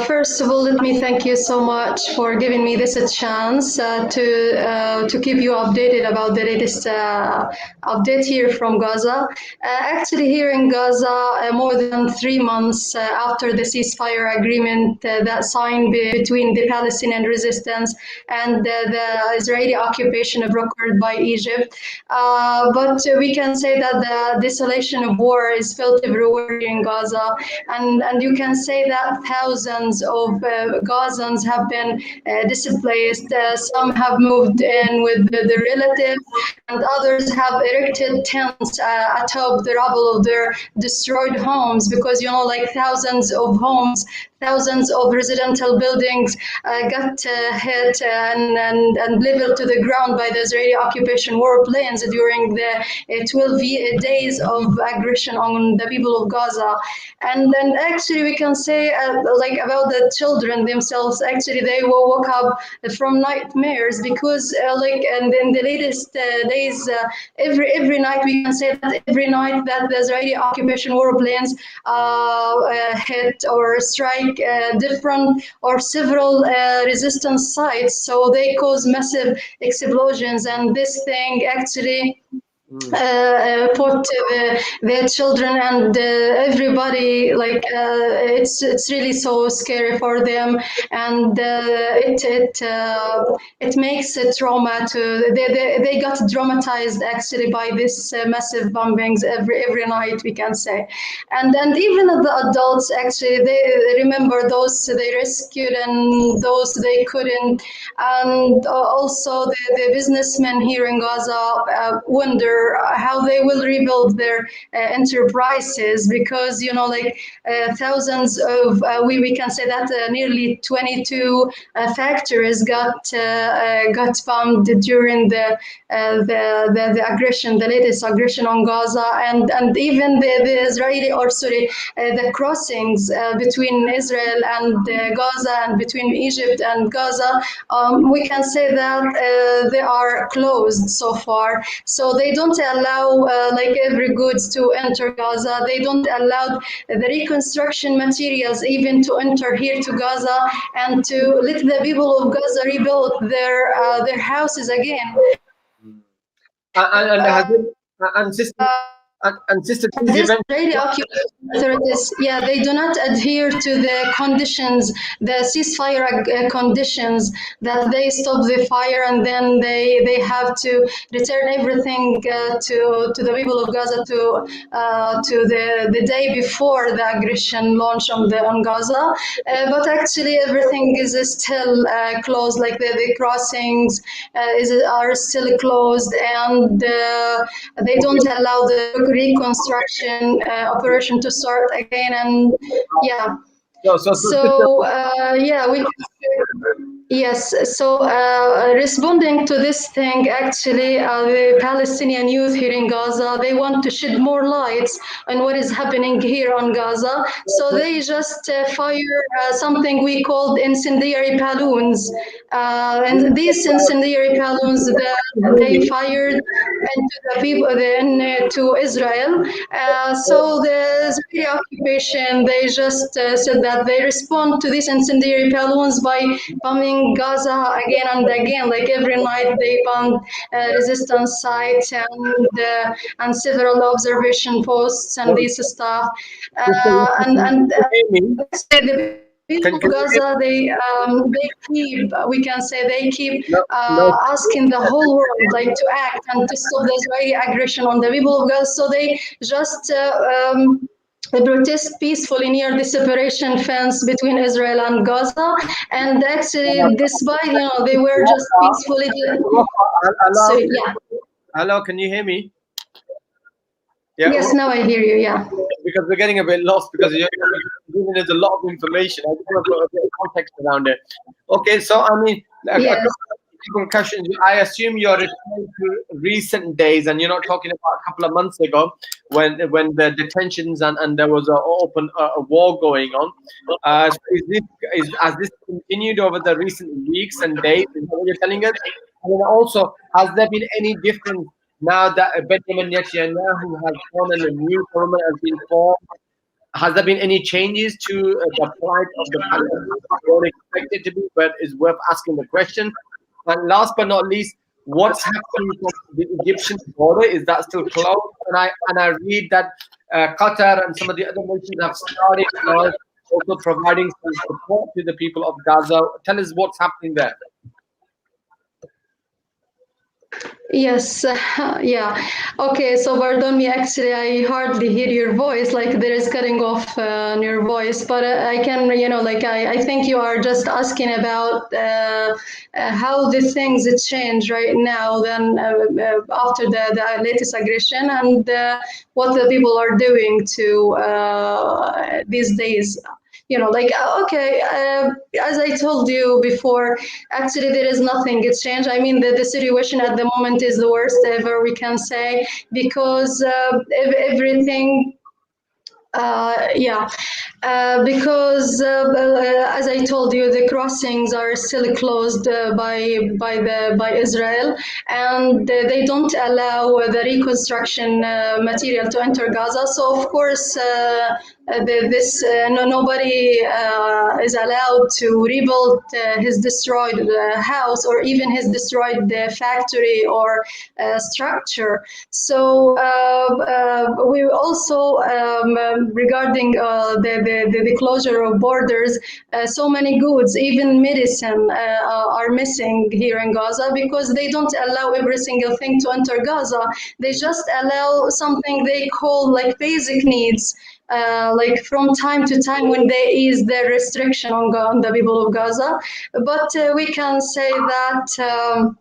First of all, let me thank you so much for giving me this chance to keep you updated about the latest update here from Gaza. Actually, here in Gaza, more than 3 months after the ceasefire agreement that signed between the Palestinian resistance and the Israeli occupation brokered by Egypt. But we can say that the desolation of war is felt everywhere in Gaza, and you can say that thousands of Gazans have been displaced. Some have moved in with their relatives, and others have erected tents atop the rubble of their destroyed homes, because you know, like thousands of homes, thousands of residential buildings got hit and leveled to the ground by the Israeli occupation warplanes during the 12 days of aggression on the people of Gaza. And then actually we can say like about the children themselves, actually they woke up from nightmares, because like and in the latest days, every night we can say that every night that the Israeli occupation warplanes hit or strike different or several resistance sites, so they cause massive explosions, and this thing actually put their children and everybody, like it's really so scary for them, and it makes a trauma to they got traumatized actually by this massive bombings every night, we can say. And even the adults actually, they remember those they rescued and those they couldn't. And also the businessmen here in Gaza wonder how they will rebuild their enterprises, because like thousands of we can say that nearly 22 factories got bombed during the aggression, the latest aggression on Gaza, and even the Israeli, or sorry, the crossings between Israel and Gaza, and between Egypt and Gaza, we can say that they are closed so far. So they don't allow like every goods to enter Gaza. They don't allow the reconstruction materials even to enter here to Gaza, and to let the people of Gaza rebuild their houses again. And sister, this Israeli occupation authorities, they do not adhere to the conditions, the ceasefire conditions, that they stop the fire and then they have to return everything to the people of Gaza to the day before the aggression launch on Gaza. But actually everything is still closed, like the crossings are still closed, and they don't allow the reconstruction operation to start again. And yes, so responding to this thing, actually, the Palestinian youth here in Gaza, they want to shed more lights on what is happening here on Gaza. So they just fire something we called incendiary balloons. And these incendiary balloons that they fired into the people, to Israel. So the Israeli occupation, they just said that they respond to these incendiary balloons by bombing Gaza again and again. Like every night they bombed resistance sites and several observation posts and this stuff. The people of Gaza, they keep, we can say, they keep asking the whole world like to act and to stop the Israeli aggression on the people of Gaza. So they just protest peacefully near the separation fence between Israel and Gaza, and actually, despite they were just peacefully. Hello, can you hear me? Yes, now I hear you. Yeah. Because we're getting a bit lost because you're giving us a lot of information. I just want to put a bit of context around it. Okay, so I mean, concussions. I assume you're referring to recent days, and you're not talking about a couple of months ago when the detentions and there was a war going on. So has this continued over the recent weeks and days? Is that what you're telling us? And then also, has there been any difference now that Benjamin Netanyahu has gone and a new government has been formed? Has there been any changes to the plight of the Palestinians? I don't expect it to be, but it's worth asking the question. And last but not least, what's happening to the Egyptian border? Is that still closed? And I read that Qatar and some of the other nations have started also providing some support to the people of Gaza. Tell us what's happening there. Yes, Okay, so pardon me, actually, I hardly hear your voice, like there is cutting off on your voice, but I can, I think you are just asking about how the things change right now, then after the latest aggression, and what the people are doing to these days. As I told you before, actually there is nothing. It's changed. I mean, the situation at the moment is the worst ever, we can say, because everything. because as I told you, the crossings are still closed by Israel, and they don't allow the reconstruction material to enter Gaza. So of course, nobody is allowed to rebuild his destroyed house or even his destroyed factory or structure. So we also regarding the closure of borders, so many goods, even medicine, are missing here in Gaza because they don't allow every single thing to enter Gaza. They just allow something they call like basic needs. Like from time to time when they ease their restriction on the people of Gaza. But we can say that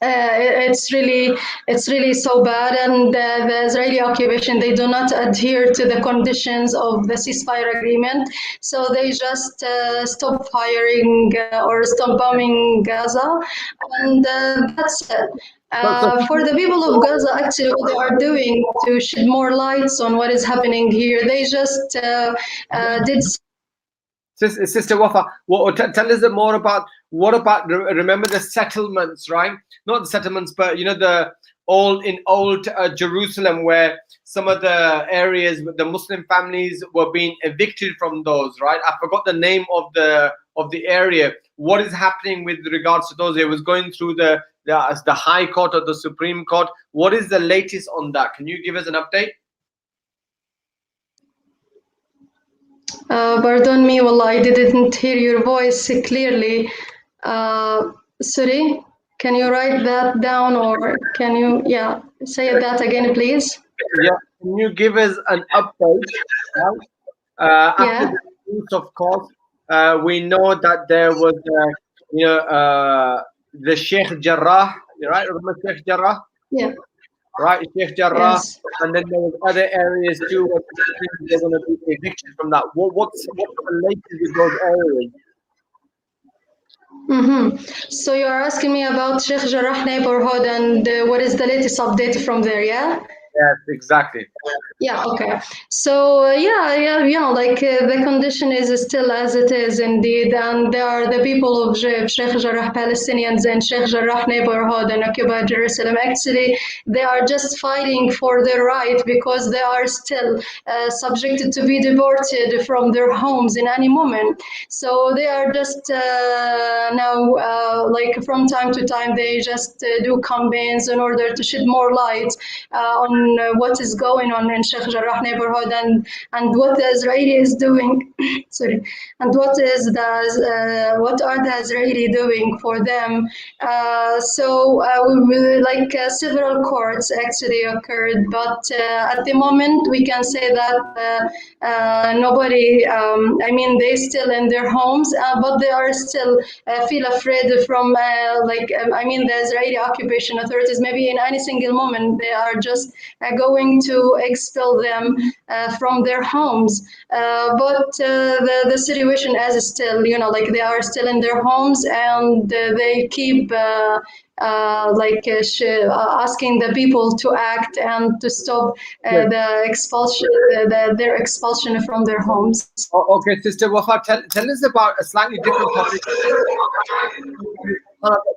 it's really so bad, and the Israeli occupation, they do not adhere to the conditions of the ceasefire agreement, so they just stop firing or stop bombing Gaza, and that's it. For the people of Gaza, actually, what they are doing to shed more lights on what is happening here, they just did. Sister Wafa, tell us more about remember the settlements, right? Not the settlements, but the old Jerusalem, where some of the areas the Muslim families were being evicted from those, right? I forgot the name of the area. What is happening with regards to those? It was going through the High Court or the Supreme Court. What is the latest on that? Can you give us an update? Pardon me, Wallah, I didn't hear your voice clearly. Sorry, can you write that down, or can you, say that again, please? Yeah, can you give us an update? Right? After the news, of course, we know that there was, the Sheikh Jarrah, right? Remember Sheikh Jarrah? Yeah. Right, Sheikh Jarrah, Yes. and then there was other areas too where they're going to be evicted from that. What's the latest with those areas? Mm-hmm. So you are asking me about Sheikh Jarrah neighborhood and what is the latest update from there, yeah? Yes, exactly. Yeah, okay. So, the condition is still as it is indeed, and there are the people of Sheikh Jarrah Palestinians and Sheikh Jarrah neighborhood in occupied Jerusalem. Actually, they are just fighting for their right because they are still subjected to be deported from their homes in any moment. So they are just now, from time to time, they just do campaigns in order to shed more light on what is going on in Sheikh Jarrah neighborhood and what the Israeli is doing. Sorry, and what are the Israeli doing for them? Several courts actually occurred, but at the moment we can say that nobody. They still in their homes, but they are still feel afraid from the Israeli occupation authorities. Maybe in any single moment they are just going to expel them from their homes. But the situation as still, they are still in their homes and they keep asking the people to act and to stop the expulsion, their expulsion from their homes. Okay, Sister Wafa, tell us about a slightly different topic.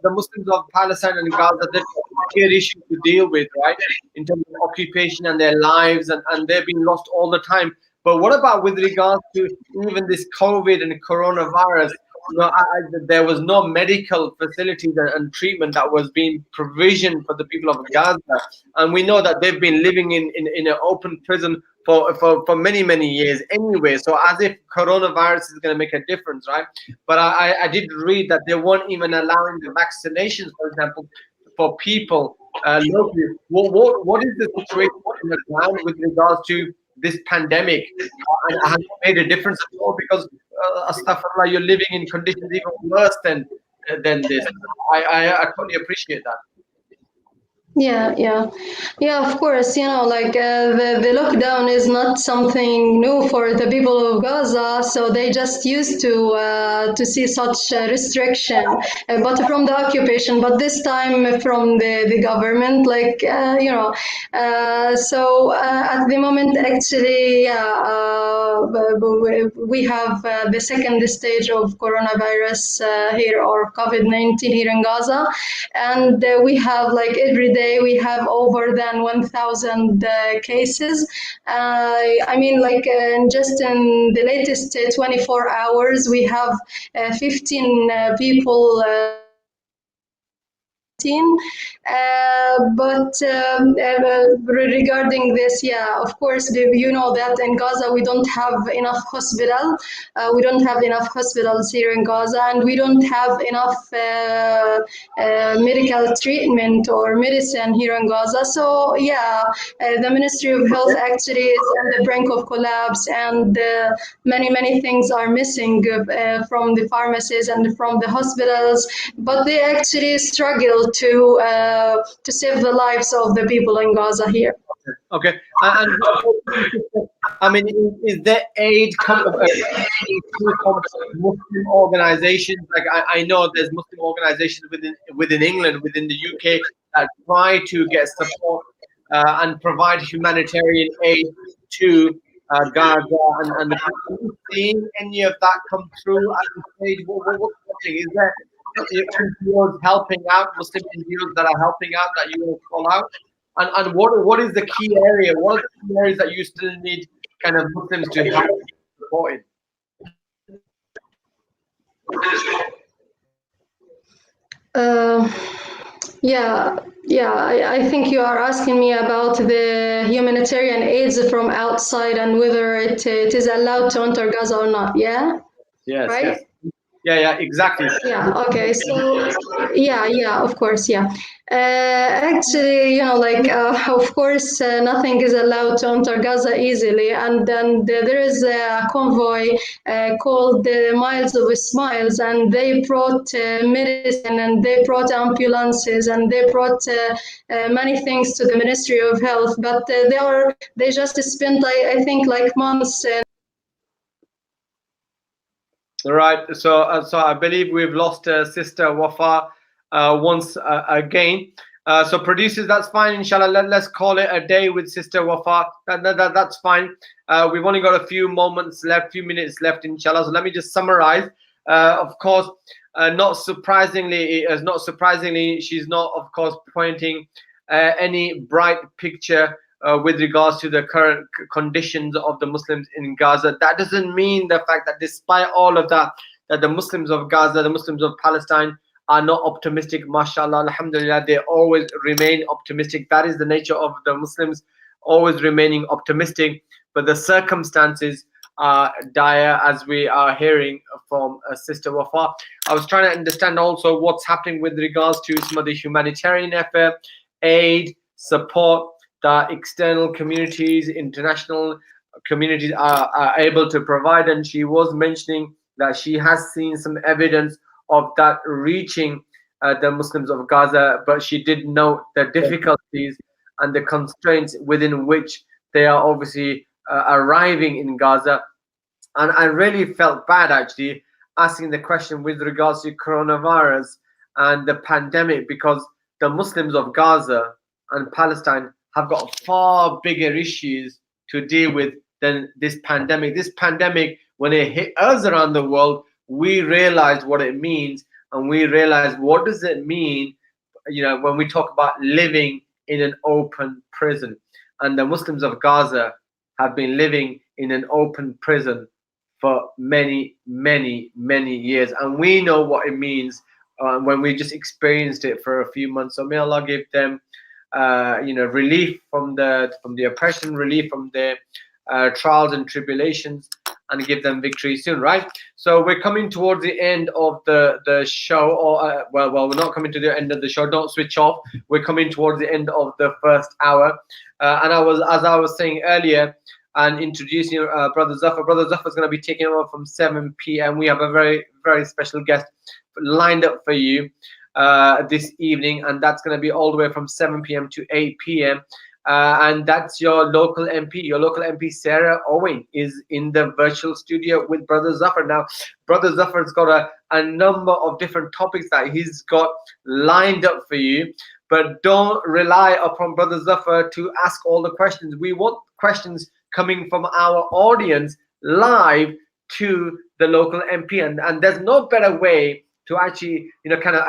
The Muslims of Palestine and Gaza, they've got a clear issue to deal with, right? In terms of occupation and their lives, and they're being lost all the time. But what about with regards to even this COVID and coronavirus? There was no medical facilities and treatment that was being provisioned for the people of Gaza, and we know that they've been living in an open prison for many years anyway. So as if coronavirus is going to make a difference, right? But I did read that they weren't even allowing the vaccinations, for example, for people locally. What is the situation on the ground with regards to this pandemic? And has it made a difference at all? Because astaghfirullah, you're living in conditions even worse than this. I totally appreciate that. Yeah, of course. Like the lockdown is not something new for the people of Gaza, so they just used to see such restriction, but from the occupation, but this time from the government, like so at the moment, actually, we have the second stage of coronavirus here, or COVID-19 here in Gaza, and we have, like, every day we have over than 1,000 cases. I mean, like, just in the latest 24 hours, we have 15 people. But regarding this, yeah, of course, you know that in Gaza we don't have enough hospital. We don't have enough hospitals here in Gaza, and we don't have enough medical treatment or medicine here in Gaza. So yeah, the Ministry of Health actually is on the brink of collapse, and many things are missing from the pharmacies and from the hospitals. But they actually struggle to save the lives of the people in Gaza here. Okay. And I mean, is there aid from Muslim organizations? Like I know there's Muslim organizations within England, within the UK, that try to get support and provide humanitarian aid to Gaza, and are you seeing any of that come through at this stage? What's happening? Is there NGOs helping out, Muslim NGOs that are helping out that you will call out? And what is the key area? What are the key areas that you still need kind of Muslims to help support in? I think you are asking me about the humanitarian aids from outside and whether it is allowed to enter Gaza or not. Yeah. Yes. Right? Yes. Yeah, exactly. Yeah, okay. So, yeah, of course, yeah. Actually, like, of course, nothing is allowed to enter Gaza easily. And then there is a convoy called the Miles of Smiles, and they brought medicine, and they brought ambulances, and they brought many things to the Ministry of Health. But they just spent, I think, like months. Right. So I believe we've lost Sister Wafa once again. So producers, that's fine. Inshallah, let's call it a day with Sister Wafa. That's fine. We've only got a few minutes left, inshallah. So let me just summarize. Of course, not surprisingly, she's not, of course, pointing any bright picture with regards to the current conditions of the Muslims in Gaza. That doesn't mean the fact that despite all of that, that the Muslims of Gaza, the Muslims of Palestine are not optimistic. MashaAllah, alhamdulillah, they always remain optimistic. That is the nature of the Muslims, always remaining optimistic. But the circumstances are dire, as we are hearing from Sister Wafa. I was trying to understand also what's happening with regards to some of the humanitarian effort, aid, support that external communities, international communities are able to provide. And she was mentioning that she has seen some evidence of that reaching the Muslims of Gaza, but she did note the difficulties and the constraints within which they are obviously arriving in Gaza. And I really felt bad actually asking the question with regards to coronavirus and the pandemic, because the Muslims of Gaza and Palestine have got far bigger issues to deal with than this pandemic. This pandemic, when it hit us around the world, we realized what it means, and we realized what does it mean, when we talk about living in an open prison. And the Muslims of Gaza have been living in an open prison for many years, and we know what it means when we just experienced it for a few months. So may Allah give them relief from the oppression, relief from their trials and tribulations, and give them victory soon, right? So we're coming towards the end of the show, or well, we're not coming to the end of the show. Don't switch off. We're coming towards the end of the first hour, and as I was saying earlier, and introducing Brother Zafar. Brother Zafar is going to be taking over from 7 p.m. We have a very special guest lined up for you. this evening, and that's going to be all the way from 7 p.m. to 8 p.m. And that's your local MP. Your local MP Sarah Owen is in the virtual studio with Brother Zafar. Now, Brother Zafar's got a number of different topics that he's got lined up for you, but don't rely upon Brother Zafar to ask all the questions. We want questions coming from our audience live to the local MP, and there's no better way to actually, kind of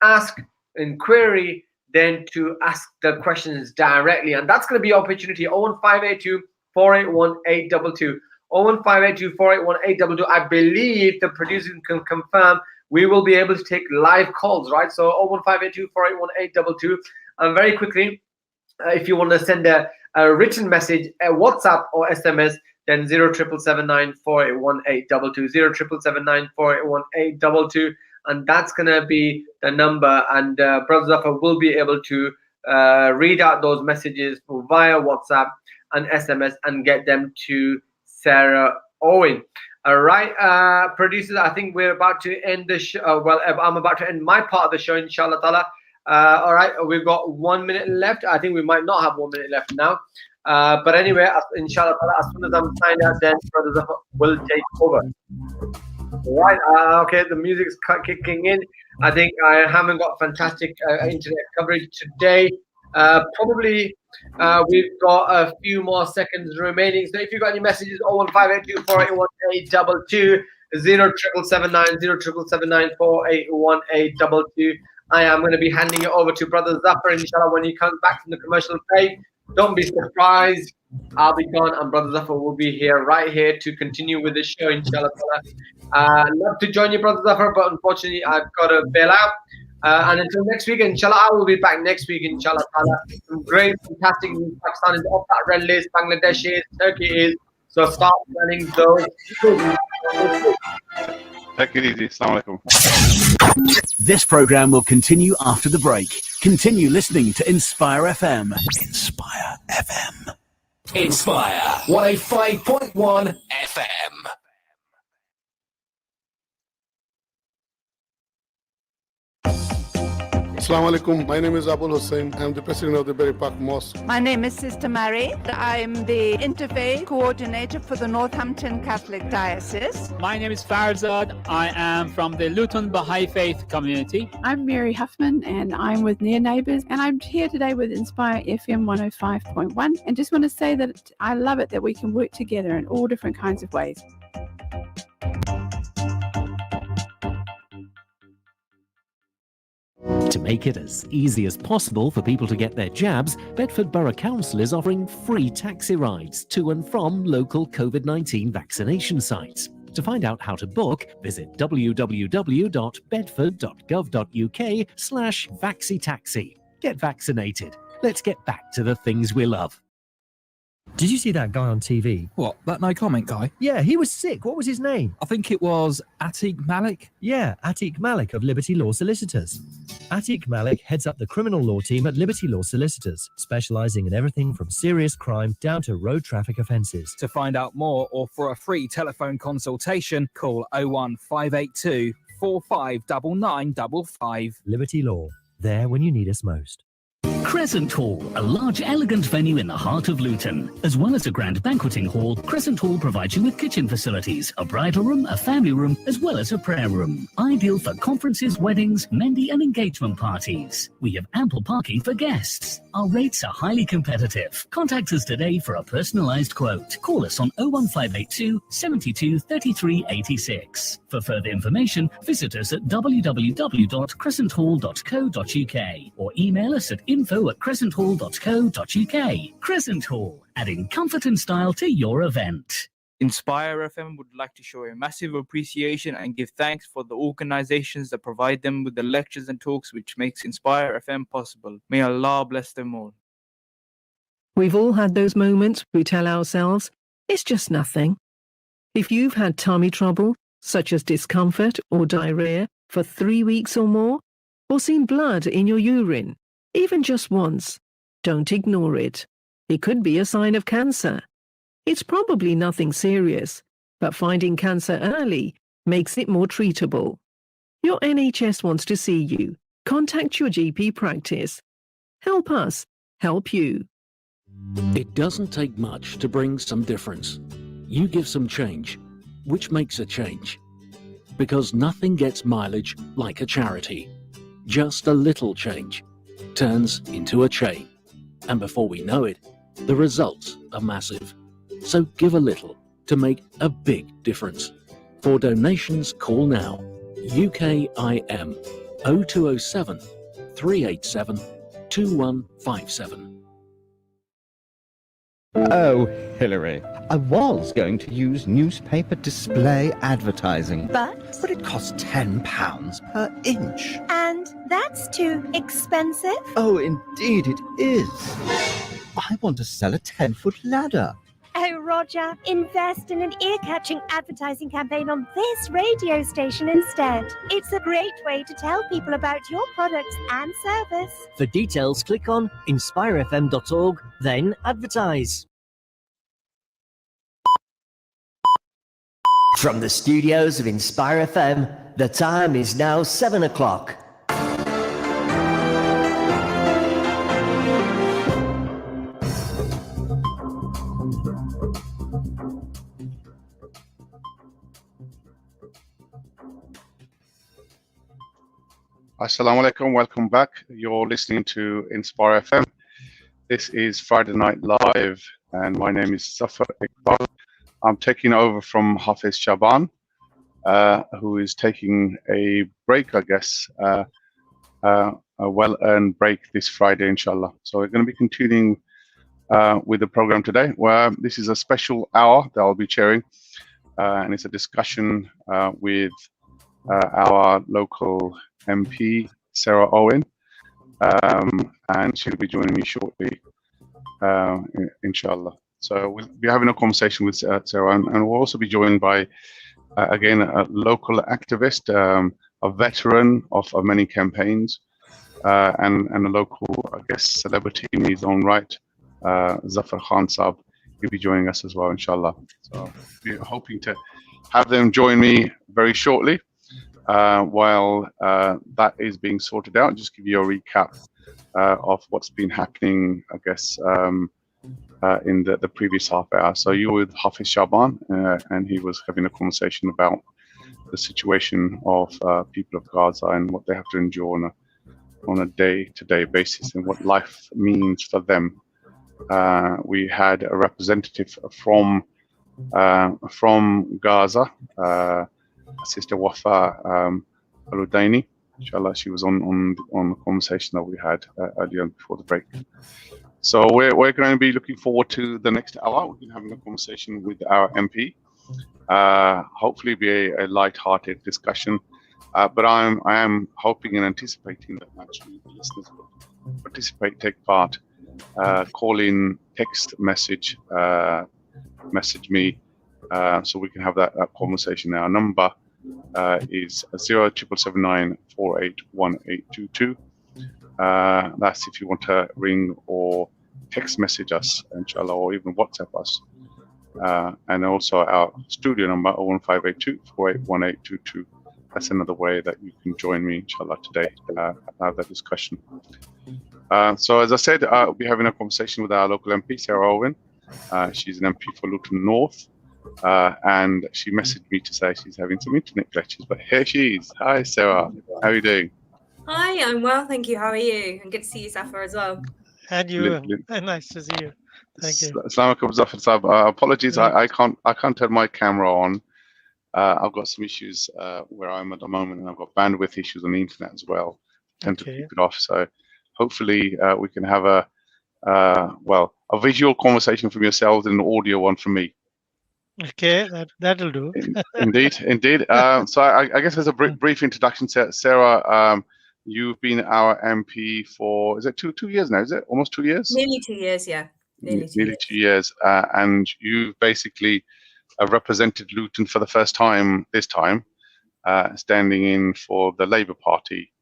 ask and query than to ask the questions directly. And that's going to be opportunity 01582 481 822. 01582 481 822. I believe the producer can confirm we will be able to take live calls, right? So 01582 481 822. And very quickly, if you want to send a written message, a WhatsApp or SMS, then 07779 481 822. 07779 481 822. And that's going to be the number. And Brother Zafar will be able to read out those messages via WhatsApp and SMS and get them to Sarah Owen. All right, producers, I think we're about to end the show. Well, I'm about to end my part of the show, inshallah ta'ala. All right, we've got 1 minute left. I think we might not have 1 minute left now. But anyway, inshallah ta'ala, as soon as I'm signed out, then Brother Zafar will take over. Right, okay, the music's kicking in. I think I haven't got fantastic internet coverage today. Probably we've got a few more seconds remaining. So if you've got any messages, 01582 481 822, 07779 07779 481 822. I am going to be handing it over to Brother Zafar, inshallah, when he comes back from the commercial break. Don't be surprised. I'll be gone, and Brother Zafar will be here, right here, to continue with the show, inshallah. I'd love to join you, Brother Zafar, but unfortunately, I've got to bail out. And until next week, inshallah, I will be back next week, inshallah. Some great, fantastic news. Pakistan is off that red list. Bangladesh is, Turkey is. So start planning those. Take it easy. Assalamu alaikum. This program will continue after the break. Continue listening to Inspire FM. Inspire FM. Inspire 105.1 FM. Assalamu alaikum. My name is Abul Hussain. I'm the president of the Berry Park Mosque. My name is Sister Mary. I'm the interfaith coordinator for the Northampton Catholic Diocese. My name is Farzad. I am from the Luton Baha'i Faith community. I'm Mary Huffman and I'm with Near Neighbours, and I'm here today with Inspire FM 105.1, and just want to say that I love it that we can work together in all different kinds of ways. To make it as easy as possible for people to get their jabs, Bedford Borough Council is offering free taxi rides to and from local COVID-19 vaccination sites. To find out how to book, visit www.bedford.gov.uk/vaccitaxi. Get vaccinated. Let's get back to the things we love. Did you see that guy on TV? What, that no comment guy? Yeah, he was sick. What was his name? I think it was Atiq Malik. Yeah, Atiq Malik of Liberty Law Solicitors. Atiq Malik heads up the criminal law team at Liberty Law Solicitors, specialising in everything from serious crime down to road traffic offences. To find out more or for a free telephone consultation, call 01582 459955. Liberty Law, there when you need us most. Crescent Hall, a large, elegant venue in the heart of Luton. As well as a grand banqueting hall, Crescent Hall provides you with kitchen facilities, a bridal room, a family room, as well as a prayer room. Ideal for conferences, weddings, mehndi and engagement parties. We have ample parking for guests. Our rates are highly competitive. Contact us today for a personalised quote. Call us on 01582 72 33 86. For further information, visit us at www.crescenthall.co.uk or email us at info@crescenthall.co.uk. Crescent Hall, adding comfort and style to your event. Inspire FM would like to show a massive appreciation and give thanks for the organizations that provide them with the lectures and talks which makes Inspire FM possible. May Allah bless them all. We've all had those moments we tell ourselves, it's just nothing. If you've had tummy trouble, such as discomfort or diarrhea, for 3 weeks or more, or seen blood in your urine, even just once, don't ignore it. It could be a sign of cancer. It's probably nothing serious, but finding cancer early makes it more treatable. Your NHS wants to see you. Contact your GP practice. Help us help you. It doesn't take much to bring some difference. You give some change, which makes a change. Because nothing gets mileage like a charity. Just a little change turns into a chain. And before we know it, the results are massive. So give a little to make a big difference. For donations, call now. UKIM 0207 387 2157. Oh, Hillary, I was going to use newspaper display advertising. But it costs £10 per inch. And that's too expensive. Oh, indeed it is. I want to sell a 10-foot ladder. Oh, Roger, invest in an ear-catching advertising campaign on this radio station instead. It's a great way to tell people about your products and service. For details, click on inspirefm.org, then advertise. From the studios of Inspire FM, the time is now 7 o'clock. Assalamu alaikum, welcome back. You're listening to Inspire FM. This is Friday Night Live, and my name is Zafar Iqbal. I'm taking over from Hafiz Shaban, who is taking a break, I guess, a well-earned break this Friday, inshallah. So we're going to be continuing with the program today, where this is a special hour that I'll be chairing, and it's a discussion with our local MP Sarah Owen, and she'll be joining me shortly, inshallah. So we'll be having a conversation with Sarah, and we'll also be joined by, again, a local activist, a veteran of many campaigns, and a local, I guess, celebrity in his own right, Zafar Khan Saab. He'll be joining us as well, inshallah. So we're hoping to have them join me very shortly. While that is being sorted out, just give you a recap of what's been happening, I guess, in the previous half hour. So you were with Hafiz Shaban, and he was having a conversation about the situation of people of Gaza and what they have to endure on a day-to-day basis and what life means for them. We had a representative from Gaza, Sister Wafa Al-Udaini. Inshallah, she was on the conversation that we had earlier before the break. So we're going to be looking forward to the next hour. We've been having a conversation with our MP. Hopefully be a light-hearted discussion. But I am hoping and anticipating that actually the listeners will participate, take part, call in, text message, message me, so we can have that conversation. Our number is 07779 481822. That's if you want to ring or text message us, inshallah, or even WhatsApp us. And also our studio number 01582 481822. That's another way that you can join me, inshallah, today, have that discussion. So as I said, I'll be having a conversation with our local MP, Sarah Owen. She's an MP for Luton North. And she messaged me to say she's having some internet glitches, but here she is. Hi, Sarah. How are you doing? Hi, I'm well, thank you. How are you? And good to see you, Zafar, as well. And you. Nice to see you. Thank you. Assalamu alaikum, Zafar Saab. Apologies, I can't turn my camera on. I've got some issues where I'm at the moment, and I've got bandwidth issues on the internet as well. Tend to keep it off. So hopefully we can have a visual conversation from yourselves and an audio one from me. Okay, that'll do. Indeed. So I guess as a brief introduction, Sarah, you've been our MP for, is it two years now? Is it almost 2 years? Nearly 2 years, yeah. Nearly 2 years. And you've basically represented Luton for the first time this time, standing in for the Labour Party.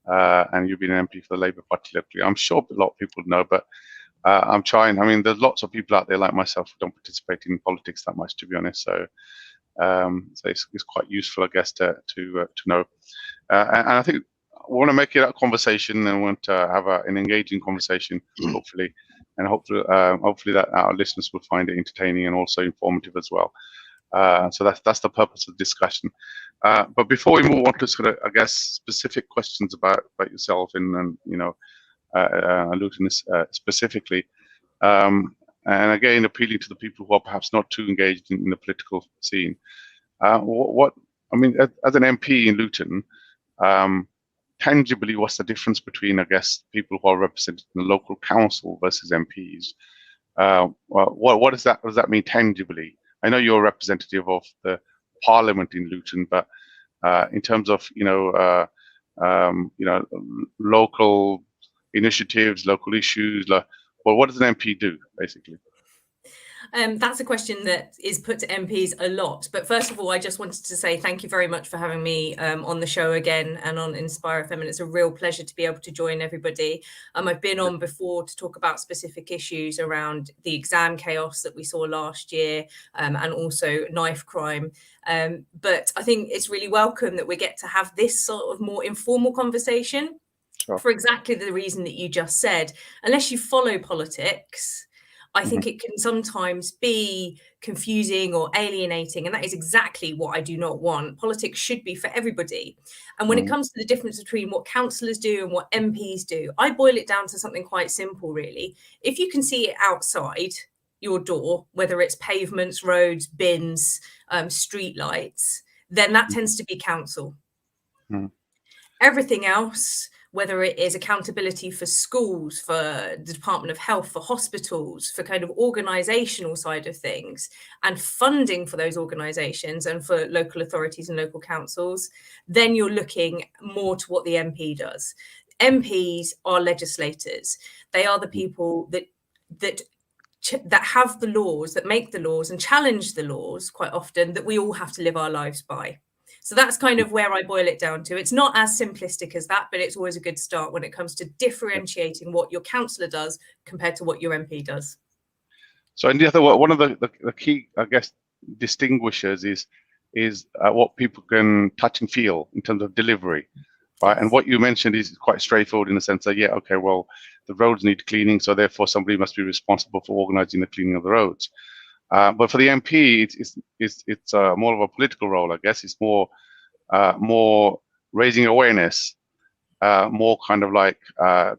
And you've been an MP for the Labour Party locally. I'm sure a lot of people know, but I'm trying. I mean, there's lots of people out there like myself who don't participate in politics that much, to be honest. So, it's quite useful, I guess, to know. and I think we want to make it a conversation and want to have an engaging conversation, hopefully, and hopefully that our listeners will find it entertaining and also informative as well. So that's the purpose of discussion. But before we move on to sort of, I guess, specific questions about yourself and Luton specifically, and again appealing to the people who are perhaps not too engaged in the political scene. What I mean, as an MP in Luton, tangibly, what's the difference between, I guess, people who are represented in the local council versus MPs? What does that mean tangibly? I know you're a representative of the Parliament in Luton, but in terms of local initiatives, local issues, what does an MP do basically? That's a question that is put to MPs a lot. But first of all, I just wanted to say thank you very much for having me on the show again and on Inspire FM. And it's a real pleasure to be able to join everybody. I've been on before to talk about specific issues around the exam chaos that we saw last year and also knife crime. But I think it's really welcome that we get to have this sort of more informal conversation for exactly the reason that you just said. Unless you follow politics, I think it can sometimes be confusing or alienating, and that is exactly what I do not want. Politics should be for everybody. And when it comes to the difference between what councillors do and what MPs do, I boil it down to something quite simple, really. If you can see it outside your door, whether it's pavements, roads, bins, street lights, then that tends to be council. Everything else, whether it is accountability for schools, for the Department of Health, for hospitals, for kind of organisational side of things, and funding for those organisations and for local authorities and local councils, then you're looking more to what the MP does. MPs are legislators. They are the people that have the laws, that make the laws and challenge the laws quite often that we all have to live our lives by. So that's kind of where I boil it down to. It's not as simplistic as that, but it's always a good start when it comes to differentiating what your councillor does compared to what your MP does. So, and the other one of the key, I guess, distinguishers is what people can touch and feel in terms of delivery, right? And what you mentioned is quite straightforward in the sense that, yeah, okay, well, the roads need cleaning, so therefore somebody must be responsible for organising the cleaning of the roads. But for the MP, it's more of a political role, I guess. It's more raising awareness, more kind of like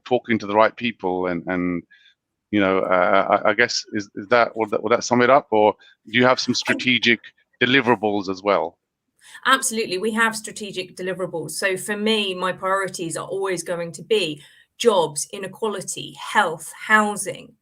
talking to the right people, and I guess is that will that sum it up, or do you have some strategic deliverables as well? Absolutely, we have strategic deliverables. So for me, my priorities are always going to be jobs, inequality, health, housing.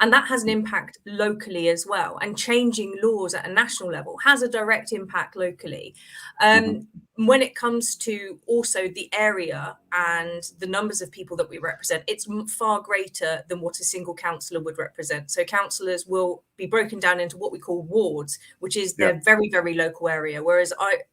And that has an impact locally as well. And changing laws at a national level has a direct impact locally. When it comes to also the area and the numbers of people that we represent, it's far greater than what a single councillor would represent. So councillors will be broken down into what we call wards, which is their very, very local area. Whereas I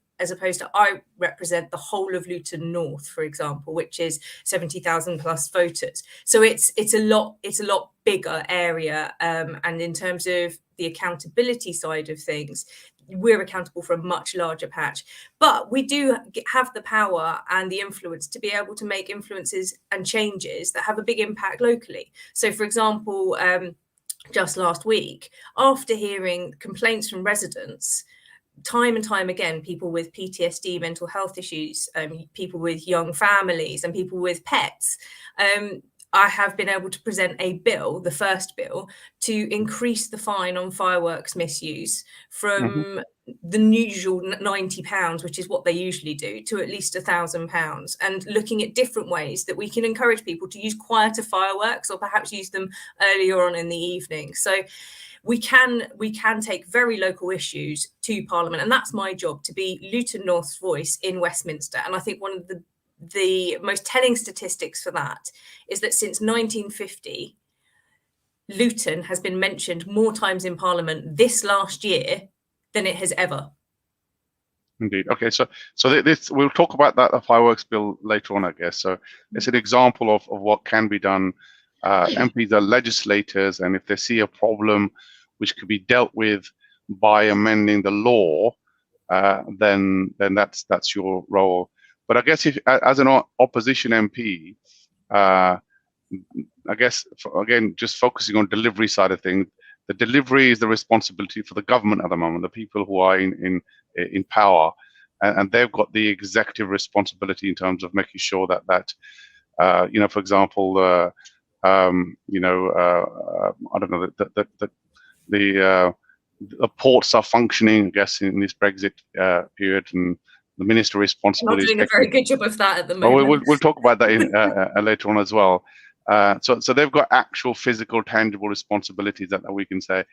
represent the whole of Luton North, for example, which is 70,000 plus voters. So it's a lot bigger area. And in terms of the accountability side of things, we're accountable for a much larger patch. But we do have the power and the influence to be able to make influences and changes that have a big impact locally. So, for example, just last week, after hearing complaints from residents, time and time again, people with PTSD, mental health issues, people with young families and people with pets, I have been able to present a bill, the first bill, to increase the fine on fireworks misuse from the usual £90, which is what they usually do, to at least £1,000, and looking at different ways that we can encourage people to use quieter fireworks or perhaps use them earlier on in the evening. So we can take very local issues to Parliament, and that's my job, to be Luton North's voice in Westminster. And I think one of the most telling statistics for that is that since 1950, Luton has been mentioned more times in Parliament this last year than it has ever. Indeed. Okay, so this we'll talk about that fireworks bill later on, I guess. So it's an example of what can be done. MPs are legislators, and if they see a problem which could be dealt with by amending the law, then that's your role. But I guess if, as an opposition MP, I guess, again, just focusing on delivery side of things, the delivery is the responsibility for the government at the moment, the people who are in power, and they've got the executive responsibility in terms of making sure that you know, for example, you know, I don't know, the ports are functioning, I guess, in this Brexit period, and the minister responsible Not is doing a very good job of that at the well, moment. we'll talk about that in, later on as well. So they've got actual physical, tangible responsibilities that we can say.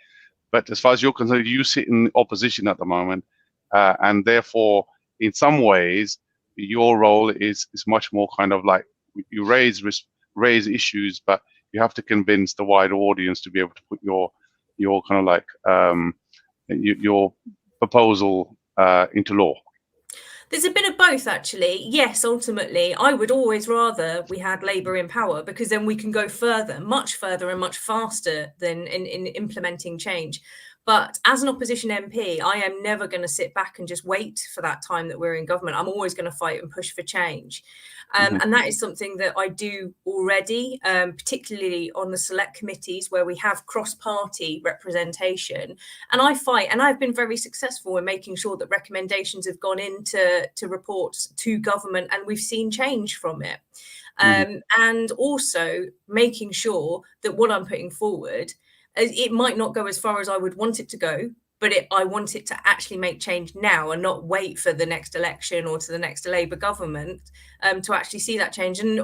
But as far as you're concerned, you sit in opposition at the moment, and therefore, in some ways, your role is much more kind of like you raise issues, but you have to convince the wider audience to be able to put your kind of like your proposal into law. There's a bit of both, actually. Yes, ultimately, I would always rather we had Labour in power, because then we can go further, much further and much faster than in implementing change. But as an opposition MP, I am never going to sit back and just wait for that time that we're in government. I'm always going to fight and push for change. And that is something that I do already, particularly on the select committees where we have cross-party representation. And I fight, and I've been very successful in making sure that recommendations have gone into reports to government, and we've seen change from it. And also making sure that what I'm putting forward, it might not go as far as I would want it to go, but I want it to actually make change now and not wait for the next election or to the next Labour government to actually see that change. And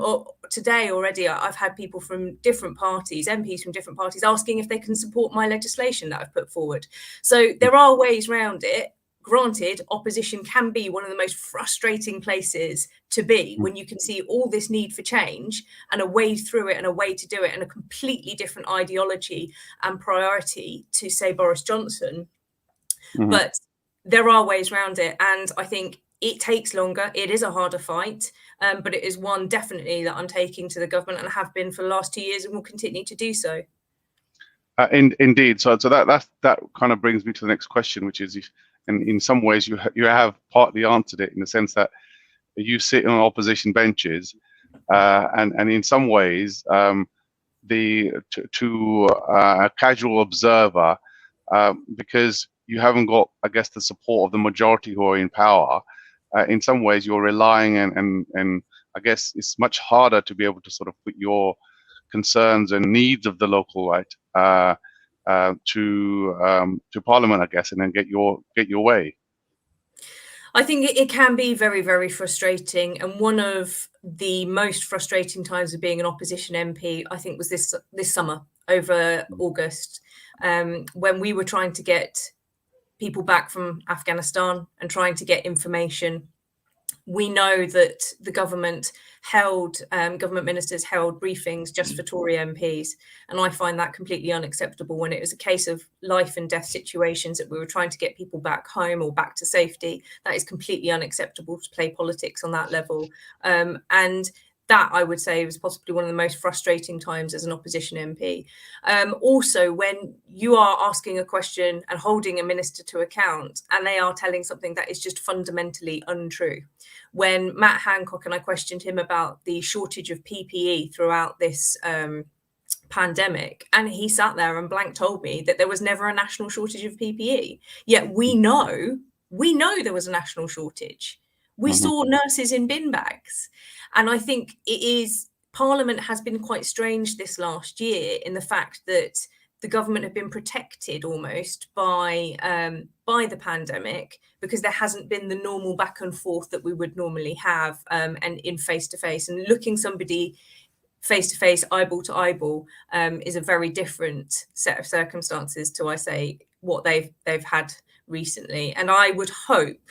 today already, I've had people from different parties, MPs from different parties, asking if they can support my legislation that I've put forward. So there are ways around it. Granted, opposition can be one of the most frustrating places to be when you can see all this need for change and a way through it and a way to do it and a completely different ideology and priority to, say, Boris Johnson. But there are ways around it. And I think it takes longer. It is a harder fight, but it is one definitely that I'm taking to the government and have been for the last 2 years and will continue to do so. Indeed. So that kind of brings me to the next question, which is, and in some ways you have partly answered it in the sense that you sit on opposition benches, and in some ways to a casual observer, because you haven't got, I guess, the support of the majority who are in power, in some ways you're relying and I guess it's much harder to be able to sort of put your concerns and needs of the local to Parliament, I guess, and then get your way. I think it can be very, very frustrating. And one of the most frustrating times of being an opposition MP, I think, was this summer over August, when we were trying to get people back from Afghanistan and trying to get information. We know that the government ministers held briefings just for Tory MPs. And I find that completely unacceptable when it was a case of life and death situations that we were trying to get people back home or back to safety. That is completely unacceptable to play politics on that level. And that, I would say, was possibly one of the most frustrating times as an opposition MP. Also, when you are asking a question and holding a minister to account and they are telling something that is just fundamentally untrue. When Matt Hancock, and I questioned him about the shortage of PPE throughout this pandemic, and he sat there and blank told me that there was never a national shortage of PPE. Yet we know there was a national shortage. We saw nurses in bin bags. And I think Parliament has been quite strange this last year in the fact that the government have been protected almost by the pandemic, because there hasn't been the normal back and forth that we would normally have, and in face-to-face. And looking somebody face-to-face, eyeball to eyeball, is a very different set of circumstances to, I say, what they've had recently. And I would hope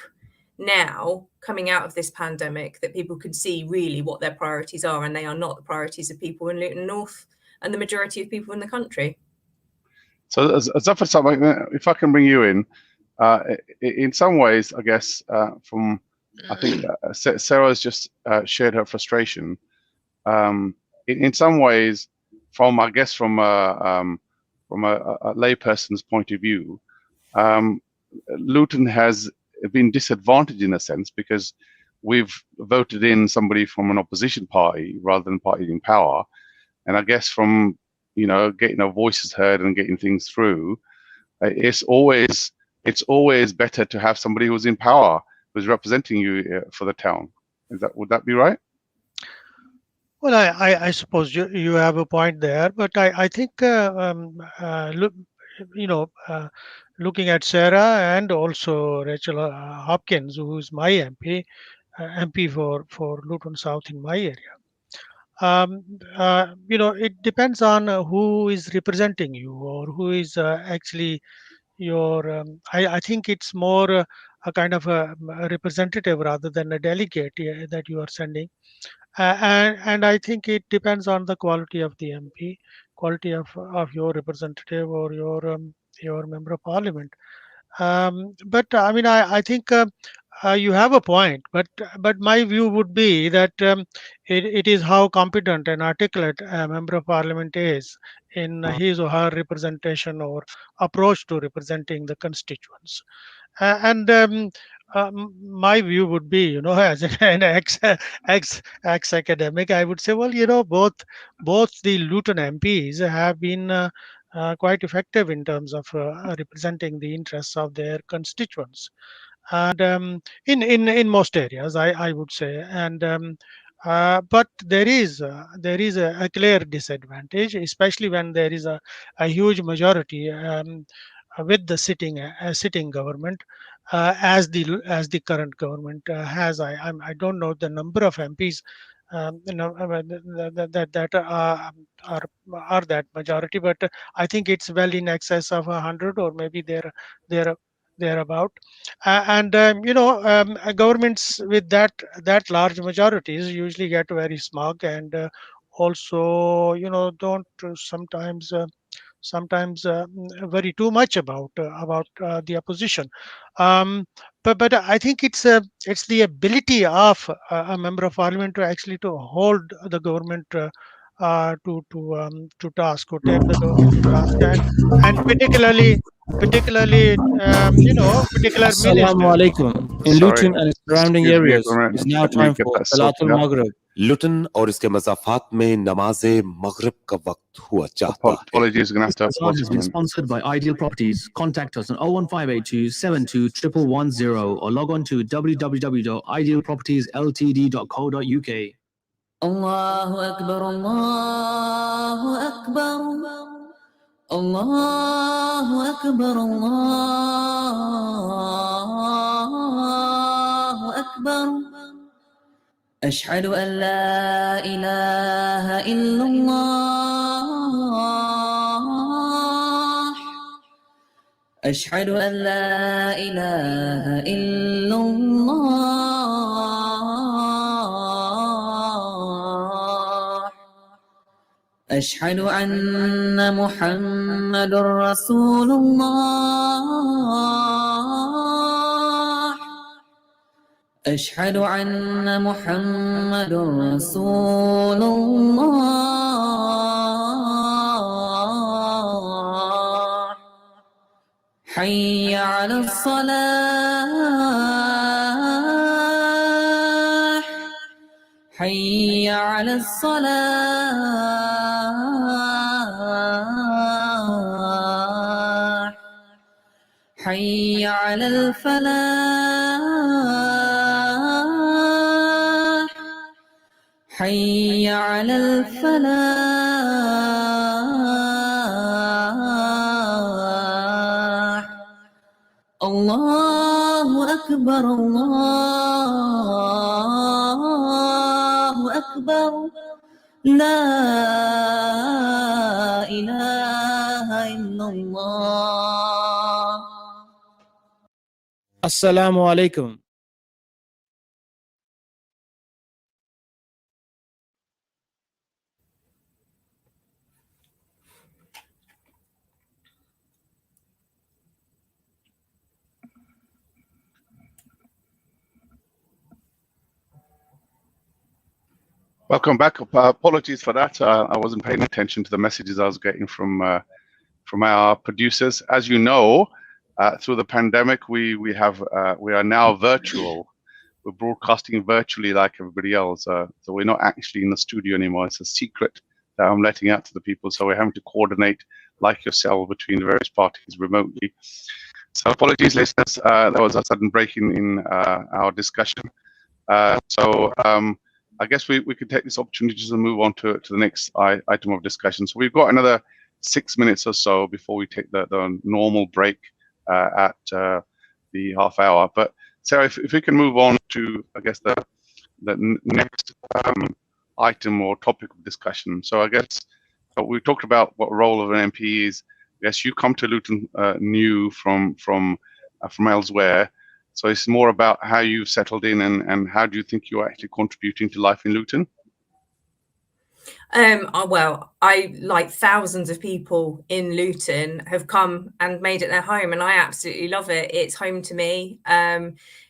now, coming out of this pandemic, that people can see really what their priorities are, and they are not the priorities of people in Luton North and the majority of people in the country. So if I can bring you in some ways, I guess, I think Sarah's just shared her frustration. In some ways, from a layperson's point of view, Luton has been disadvantaged in a sense, because we've voted in somebody from an opposition party rather than party in power. And I guess from, getting our voices heard and getting things through, it's always better to have somebody who's in power, who's representing you for the town. Would that be right? Well, I suppose you have a point there, but I think looking at Sarah and also Rachel Hopkins, who is my MP for Luton South in my area. It depends on who is representing you or who is actually your. I think it's more a kind of a representative rather than a delegate that you are sending. And I think it depends on the quality of the MP, quality of your representative or your member of parliament. But I mean, I think you have a point. But my view would be that it is how competent and articulate a member of parliament is in his or her representation or approach to representing the constituents. And my view would be, as an ex academic, I would say, well, both the Luton MPs have been quite effective in terms of representing the interests of their constituents, and in most areas, I would say. And but there is a clear disadvantage, especially when there is a huge majority with the sitting government, as the current government has. I don't know the number of MPs that are that majority, but I think it's well in excess of 100 or maybe thereabout. And governments with that large majorities usually get very smug and also don't sometimes worry too much about the opposition. Um, but I think it's the ability of a member of parliament to actually to hold the government to task, or take the government to task, and particularly particular Assalamu ministers. alaikum. In Sorry, Luton and surrounding excuse me, areas, it's now let me time get for that Salatul sorted out. Maghrib. लुटन और इसके मज़ाफ़ात में नमाज मगरिब का वक्त हुआ चाहता है। Apologies, we're going to have to This program pause has for a been minute. sponsored by Ideal Properties. Contact us on 01582 72 11110 or log on to www.idealpropertiesltd.co.uk. Allahu Akbar, Allahu Akbar, Allahu Akbar, Allahu Akbar. أشهد أن لا إله إلا الله أشهد أن لا إله إلا الله أشهد أن محمد رسول الله أشهد أن محمد رسول الله حي على الصلاة حي على الصلاة حي على الفلاح حي على الفلاح الله أكبر الله أكبر لا إله إلا الله Assalamu alaikum. Welcome back. Apologies for that. I wasn't paying attention to the messages I was getting from our producers. As you know, through the pandemic, we are now virtual. we're broadcasting virtually like everybody else. So we're not actually in the studio anymore. It's a secret that I'm letting out to the people. So we're having to coordinate like yourself between the various parties remotely. So apologies, listeners. That was a sudden break in our discussion. I guess we could take this opportunity to move on to the next item of discussion. So we've got another 6 minutes or so before we take the normal break at the half hour. But Sarah, if we can move on to, I guess, the next item or topic of discussion. So I guess we talked about what role of an MP is. Yes, you come to Luton new from elsewhere. So it's more about how you've settled in and how do you think you're actually contributing to life in Luton? Well, I, like thousands of people in Luton, have come and made it their home, and I absolutely love it. It's home to me.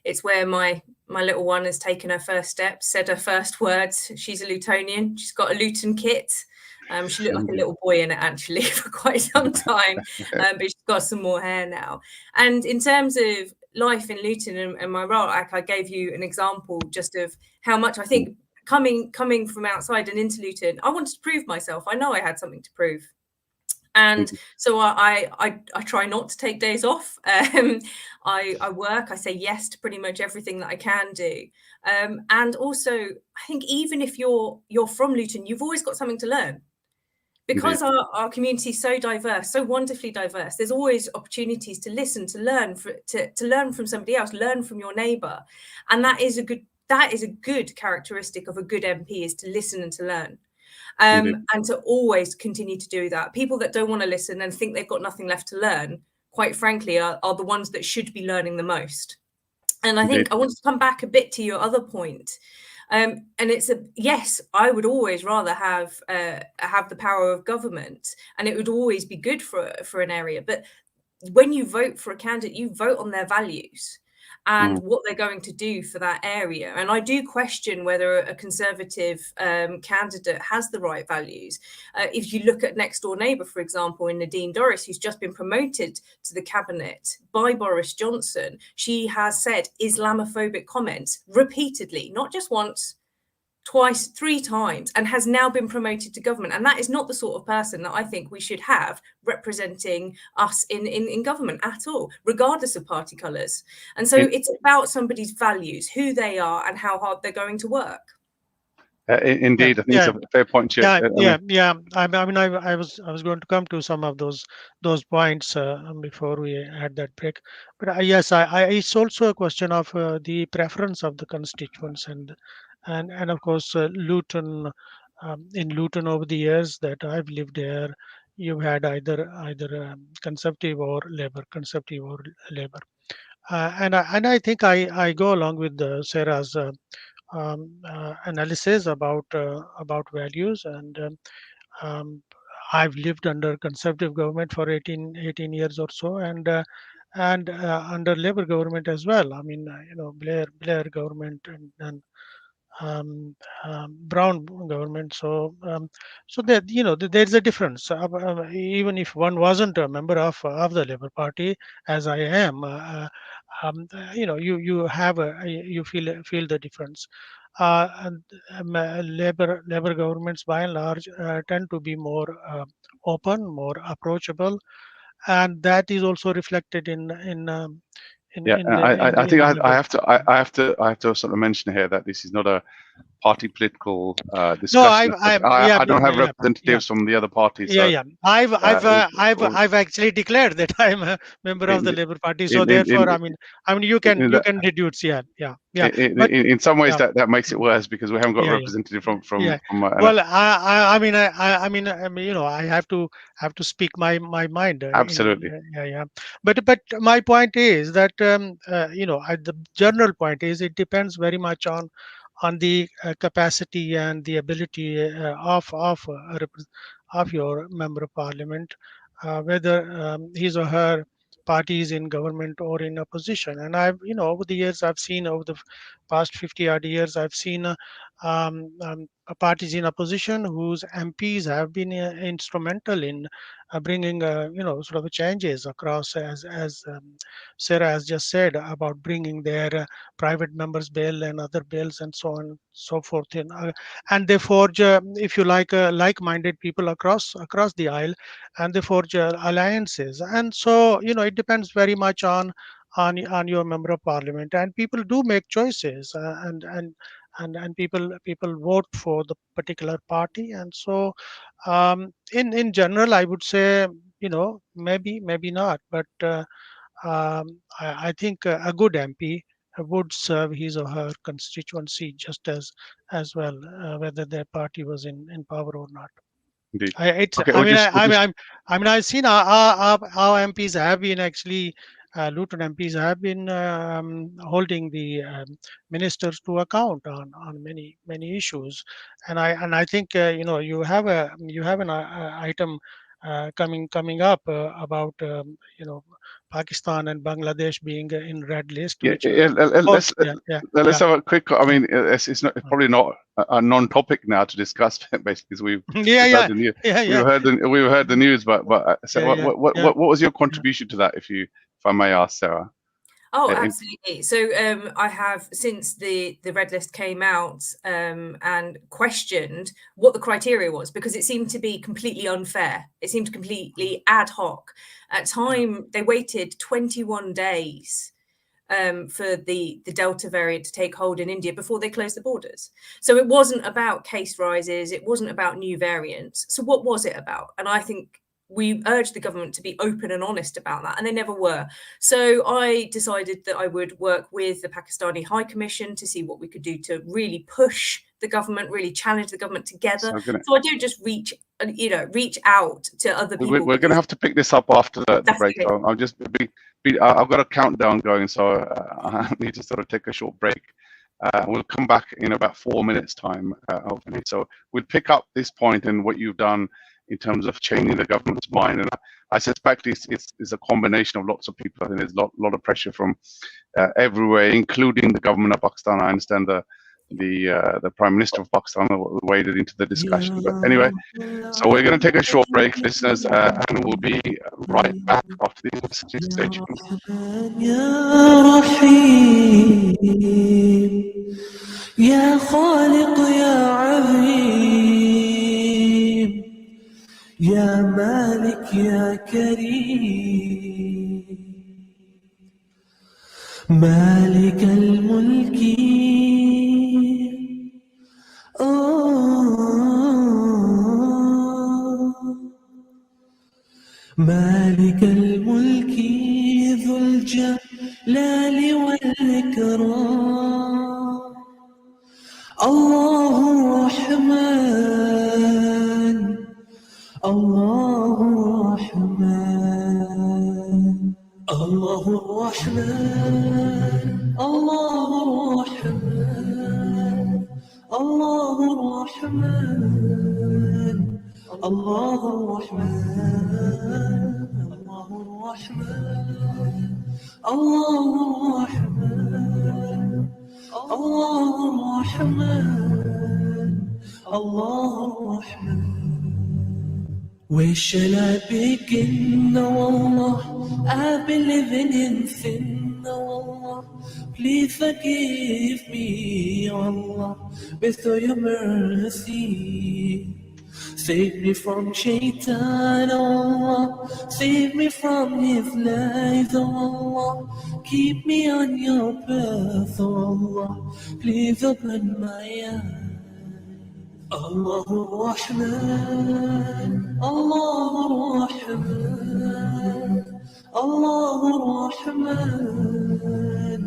It's where my little one has taken her first steps, said her first words. She's a Lutonian. She's got a Luton kit. She looked like a little boy in it actually for quite some time, but she's got some more hair now. And in terms of life in Luton and my role, I gave you an example just of how much I think coming from outside and into Luton, I wanted to prove myself. I know I had something to prove. And so I try not to take days off. I work, I say yes to pretty much everything that I can do. And also, I think even if you're from Luton, you've always got something to learn. Because our community is so diverse, so wonderfully diverse, there's always opportunities to listen, to learn, to learn from somebody else, learn from your neighbour. And that is a good characteristic of a good MP, is to listen and to learn. And to always continue to do that. People that don't want to listen and think they've got nothing left to learn, quite frankly, are the ones that should be learning the most. And I think I want to come back a bit to your other point. And it's yes, I would always rather have the power of government, and it would always be good for an area. But when you vote for a candidate, you vote on their values and what they're going to do for that area. And I do question whether a Conservative candidate has the right values. If you look at next door neighbour, for example, in Nadine Dorris, who's just been promoted to the cabinet by Boris Johnson, she has said Islamophobic comments repeatedly, not just once, twice, 3 times, and has now been promoted to government. And that is not the sort of person that I think we should have representing us in government at all, regardless of party colours. And so it's about somebody's values, who they are and how hard they're going to work. Indeed, I think it's a fair point. I was going to come to some of those points before we had that break. But yes, it's also a question of the preference of the constituents and of course Luton. In Luton, over the years that I've lived there, you've had either Conservative or Labour, and I think I go along with Sarah's analysis about values, and I've lived under Conservative government for 18 years or so, and under Labour government as well. I mean, Blair government and Brown government. So that there's a difference. Even if one wasn't a member of the Labour Party, as I am, you have you feel the difference. Labour governments, by and large, tend to be more open, more approachable, and that is also reflected in I think I have to sort of mention here that this is not a party political discussion. I don't have representatives from the other parties. So, I've actually declared that I'm a member of the Labour Party. So therefore, I mean, you can deduce. But in some ways, that makes it worse because we haven't got a representative from. Well, I mean, I have to speak my mind. Absolutely. But my point is that the general point is it depends very much on the capacity and the ability of your member of parliament, whether his or her party is in government or in opposition. And over the years, I've seen, over the past 50 odd years, I've seen parties in opposition whose MPs have been instrumental in bringing, sort of changes across, as Sarah has just said, about bringing their private members bill and other bills and so on and so forth in, and they forge, if you like-minded people across the aisle, and they forge alliances. And so, it depends very much on your member of parliament, and people do make choices, and people vote for the particular party. And so, in general, I would say, maybe not, but I think a good MP would serve his or her constituency just as well, whether their party was in power or not. Indeed. It's. Okay, I've seen our MPs have been actually. Luton MPs have been holding the ministers to account on many issues, and I think you have an item coming up about Pakistan and Bangladesh being in red list. Which let's have a quick. I mean, it's not probably not a non-topic now to discuss, basically, because we've heard the news. But what was your contribution to that, if I may ask, Sarah? Oh, absolutely. So I have, since the red list came out, and questioned what the criteria was, because it seemed to be completely unfair. It seemed completely ad hoc. At time, they waited 21 days for the Delta variant to take hold in India before they closed the borders. So it wasn't about case rises. It wasn't about new variants. So what was it about? And I think we urged the government to be open and honest about that, and they never were. So I decided that I would work with the Pakistani High Commission to see what we could do to really push the government, really challenge the government together. So I don't just reach out to other people. We're going to have to pick this up after the break. Okay. I'll just I've got a countdown going, so I need to sort of take a short break. We'll come back in about 4 minutes' time, hopefully. So we'll pick up this point and what you've done in terms of changing the government's mind. And I suspect it's a combination of lots of people. I think there's a lot of pressure from everywhere, including the government of Pakistan. I understand the Prime Minister of Pakistan waded into the discussion. But anyway, so we're going to take a short break, listeners, and we'll be right back after these messages. Stay tuned. يا خالق يا عظيم يا مالك يا كريم مالك الملك مالك الملك ذو الجلال والإكرام الله الرحمن الله الرحمن الله الرحمن الله الرحمن الله الرحمن الله الرحمن الله الرحمن الله الرحمن الله الرحمن الله الرحمن Where shall I begin? Oh Allah, I've been living in sin. Oh Allah, please forgive me, oh Allah, bestow your mercy. Save me from shaitan, oh Allah, save me from his lies, oh Allah. Keep me on your path, oh Allah, please open my eyes. الله الرحمن الله الرحمن الله الرحمن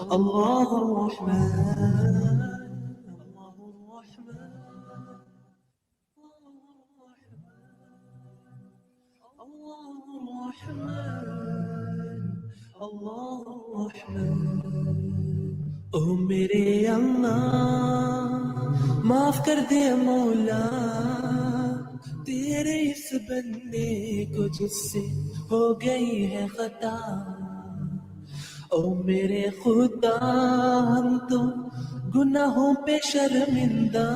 الله الرحمن الله الرحمن الله الرحمن ओ मेरे अल्लाह माफ कर दे मौला तेरे इस बंदे को जिससे हो गई है खता ओ मेरे खुदा हम तो गुनाहों पे शर्मिंदा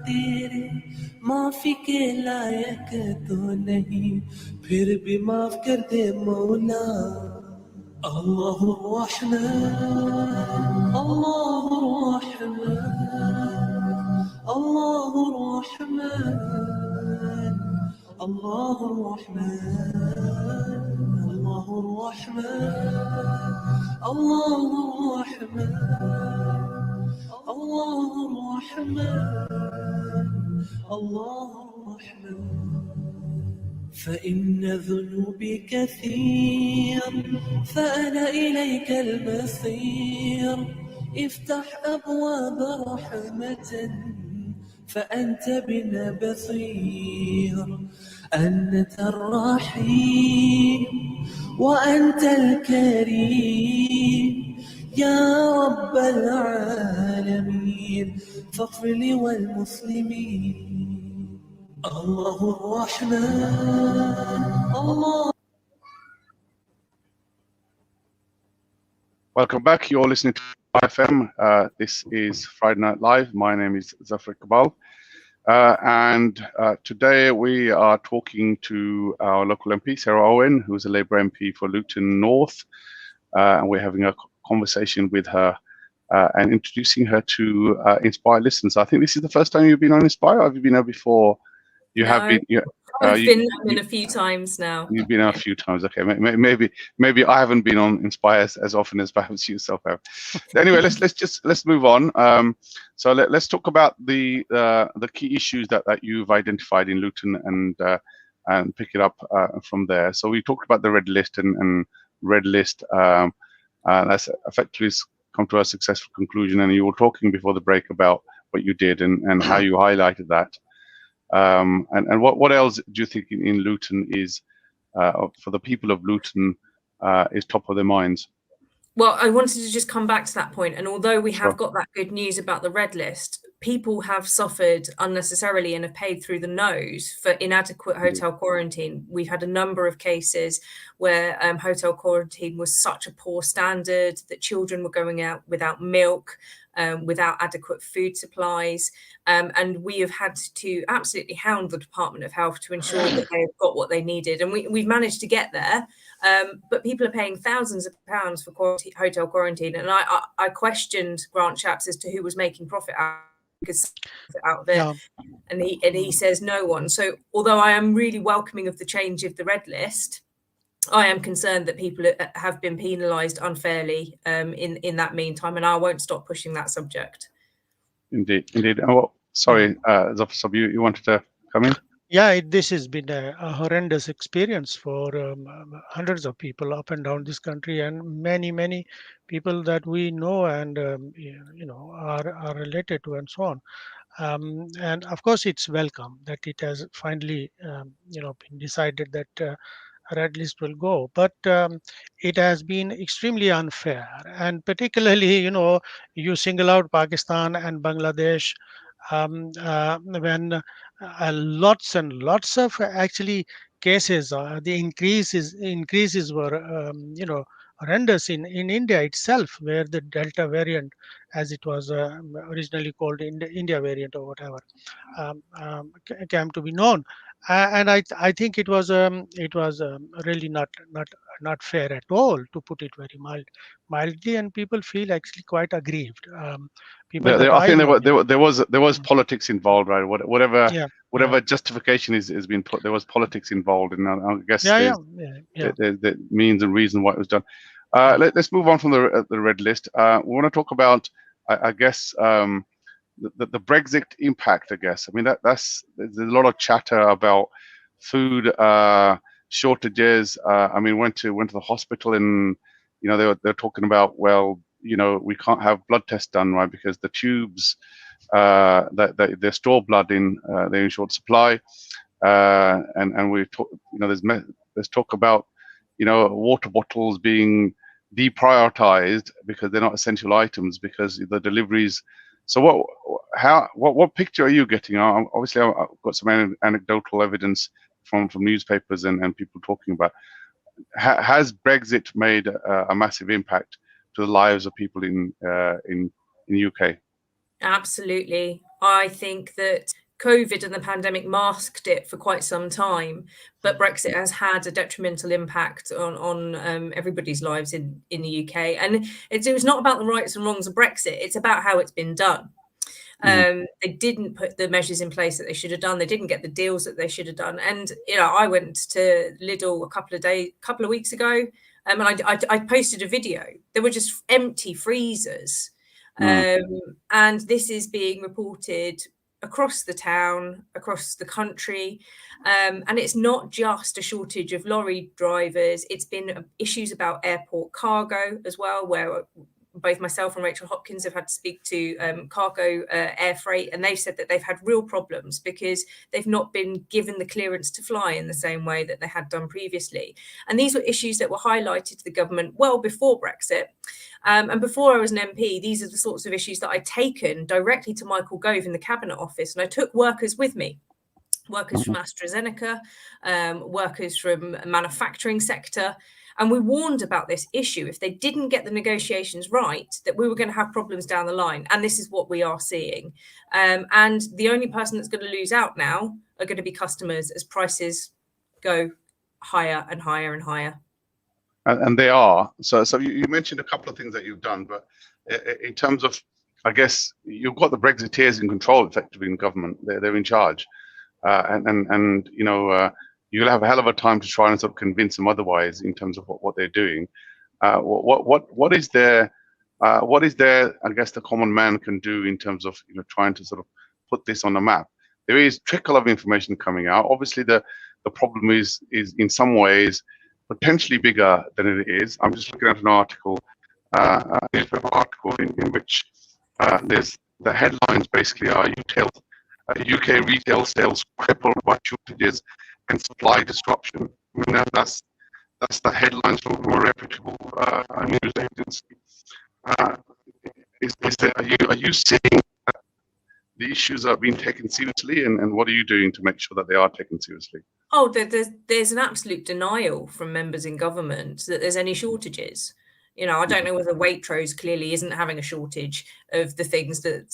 तेरे माफी के लायक तो नहीं फिर भी माफ कर दे मौला अल्लाह रहमान अल्लाह रहमान अल्लाह रहमान अल्लाह रहमान अल्लाह रहमान अल्लाह रहमान अल्लाह रहमान अल्लाह Rahman فإن ذنوبي كثير فأنا إليك المصير افتح أبواب رحمة فأنت بنا بصير أنت الرحيم وأنت الكريم يا رب العالمين فاغفر لي والمسلمين الله الرحمن الله. Welcome back. You're listening to FM. This is Friday Night Live. My name is Zafar Kabal. And today we are talking to our local MP, Sarah Owen, who's a Labour MP for Luton North. And we're having a conversation with her and introducing her to Inspire listeners. I think this is the first time you've been on Inspire, or have you been there before? You have been. I've been a few times now. You've been on a few times. Okay, maybe I haven't been on Inspire as often as perhaps you yourself have. Anyway, let's move on. So let's talk about the key issues that you've identified in Luton and pick it up from there. So we talked about the red list and red list. That's effectively come to a successful conclusion. And you were talking before the break about what you did and how you highlighted that. And what else do you think in Luton is for the people of Luton is top of their minds? Well, I wanted to just come back to that point. And although we have got that good news about the red list, people have suffered unnecessarily and have paid through the nose for inadequate hotel quarantine. We've had a number of cases where hotel quarantine was such a poor standard that children were going out without milk, without adequate food supplies. And we have had to absolutely hound the Department of Health to ensure that they've got what they needed. And we've managed to get there. But people are paying thousands of pounds for hotel quarantine. And I questioned Grant Shapps as to who was making profit out of it. Yeah. And he says no one. So although I am really welcoming of the change of the red list, I am concerned that people have been penalised unfairly in that meantime, and I won't stop pushing that subject. Indeed. Oh, sorry, Zafar, you wanted to come in? Yeah, this has been a horrendous experience for hundreds of people up and down this country, and many people that we know and are related to, and so on. And of course, it's welcome that it has finally been decided that red list will go, but it has been extremely unfair, and particularly you single out Pakistan and Bangladesh when lots and lots of actually cases, the increases were horrendous in India itself, where the Delta variant, as it was originally called in the India variant or whatever, came to be known. And I think it was really not fair at all, to put it very mildly, and people feel actually quite aggrieved. I think there was politics involved, right? Whatever justification is being put, there was politics involved, and I guess there's the means and reason why it was done. Let's move on from the red list. We want to talk about, I guess, the Brexit impact. I guess. I mean there's a lot of chatter about food shortages. I mean, went to the hospital, and they're talking about, well, we can't have blood tests done, right, because the tubes that they store blood in, they're in short supply, and we talk, there's talk about water bottles being deprioritized because they're not essential items because the deliveries. So what picture are you getting? Obviously, I've got some anecdotal evidence from newspapers and people talking about. has Brexit made a massive impact to the lives of people in UK? Absolutely. I think that COVID and the pandemic masked it for quite some time, but Brexit has had a detrimental impact on everybody's lives in the UK. And it's not about the rights and wrongs of Brexit, it's about how it's been done. They didn't put the measures in place that they should have done. They didn't get the deals that they should have done. And I went to Lidl a couple of weeks ago, and I posted a video. There were just empty freezers, and this is being reported across the town, across the country, and it's not just a shortage of lorry drivers. It's been issues about airport cargo as well, where both myself and Rachel Hopkins have had to speak to cargo air freight, and they've said that they've had real problems because they've not been given the clearance to fly in the same way that they had done previously. And these were issues that were highlighted to the government well before Brexit. And before I was an MP, these are the sorts of issues that I'd taken directly to Michael Gove in the Cabinet Office, and I took workers with me. Workers from AstraZeneca, workers from the manufacturing sector. And we warned about this issue. If they didn't get the negotiations right, that we were going to have problems down the line. And this is what we are seeing. And the only person that's going to lose out now are going to be customers as prices go higher and higher and higher. And they are. So you mentioned a couple of things that you've done, but in terms of, I guess, you've got the Brexiteers in control effectively in government. They're in charge. You'll have a hell of a time to try and sort of convince them otherwise in terms of what they're doing. What is there? I guess the common man can do in terms of trying to sort of put this on the map. There is trickle of information coming out. Obviously, the problem is in some ways potentially bigger than it is. I'm just looking at an article, a newspaper article in which there's the headlines basically are UK retail sales crippled by shortages and supply disruption. I mean, that's the headlines from a reputable news agency. Are you seeing that the issues are being taken seriously, and what are you doing to make sure that they are taken seriously? Oh, there's an absolute denial from members in government that there's any shortages. I don't know whether Waitrose clearly isn't having a shortage of the things that